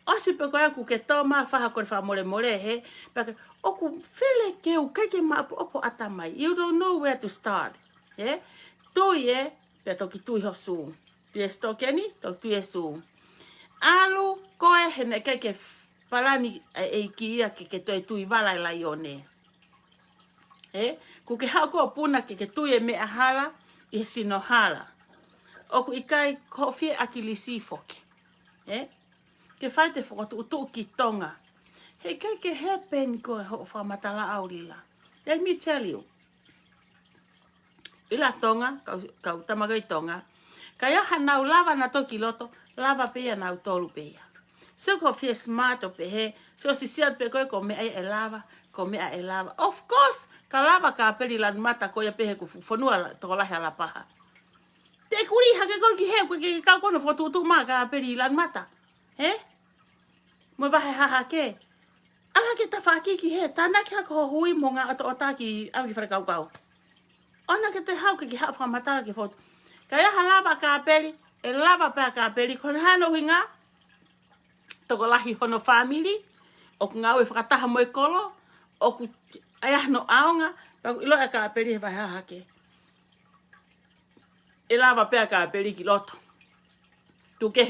Osi pe koe aku ke tō maa whaha kore wha more he, pe o ku while ke u keke maa opo atamai. You don't know where to start. Tui pe toki tui ho su. Tui e stokeni, toki tui e su. Alu koe he ne keke palani e ki ia ke toi tui wala i lai o ne. Ku ke hao koe puna ke tui e mea hala, i sino hala. O ku ikai kofie akilisi foki. Ke whai te whakatu utu ki tonga. Hei kai ke happen koe ho whamatala au lila. Let me tell you. Ila tonga, kau tamaga i tonga. Kai aha nau lava na toki loto, lava peia nau tolu peia. Se ko fie smart o pehe, se o sisiat pe koe ko mea e lava, ko mea e lava. Of course, ka lava ka peri lan mata koe pehe ku whanua toko lahe ala paha. Te kuri hake koe ki he, koe ke kau kono whotutu maa ka peri lan mata. Mo wahe haha ke. Ala ke ta whaki ki he, tāna ki hako hui mo ngā ato o tā ki au ki wharekau kau. Ona ke te hau ki hao whamatara ki whotu. Ka iaha lava ka peri, e lava pēr ka peri, kone hano hinga, toko lahi hono family, o ku ngau e whakataha mo e kolo, o ku aiah no aonga, paku ilo e ka peri he wahe haha ke. E lava pēr ka peri ki loto. Tu ke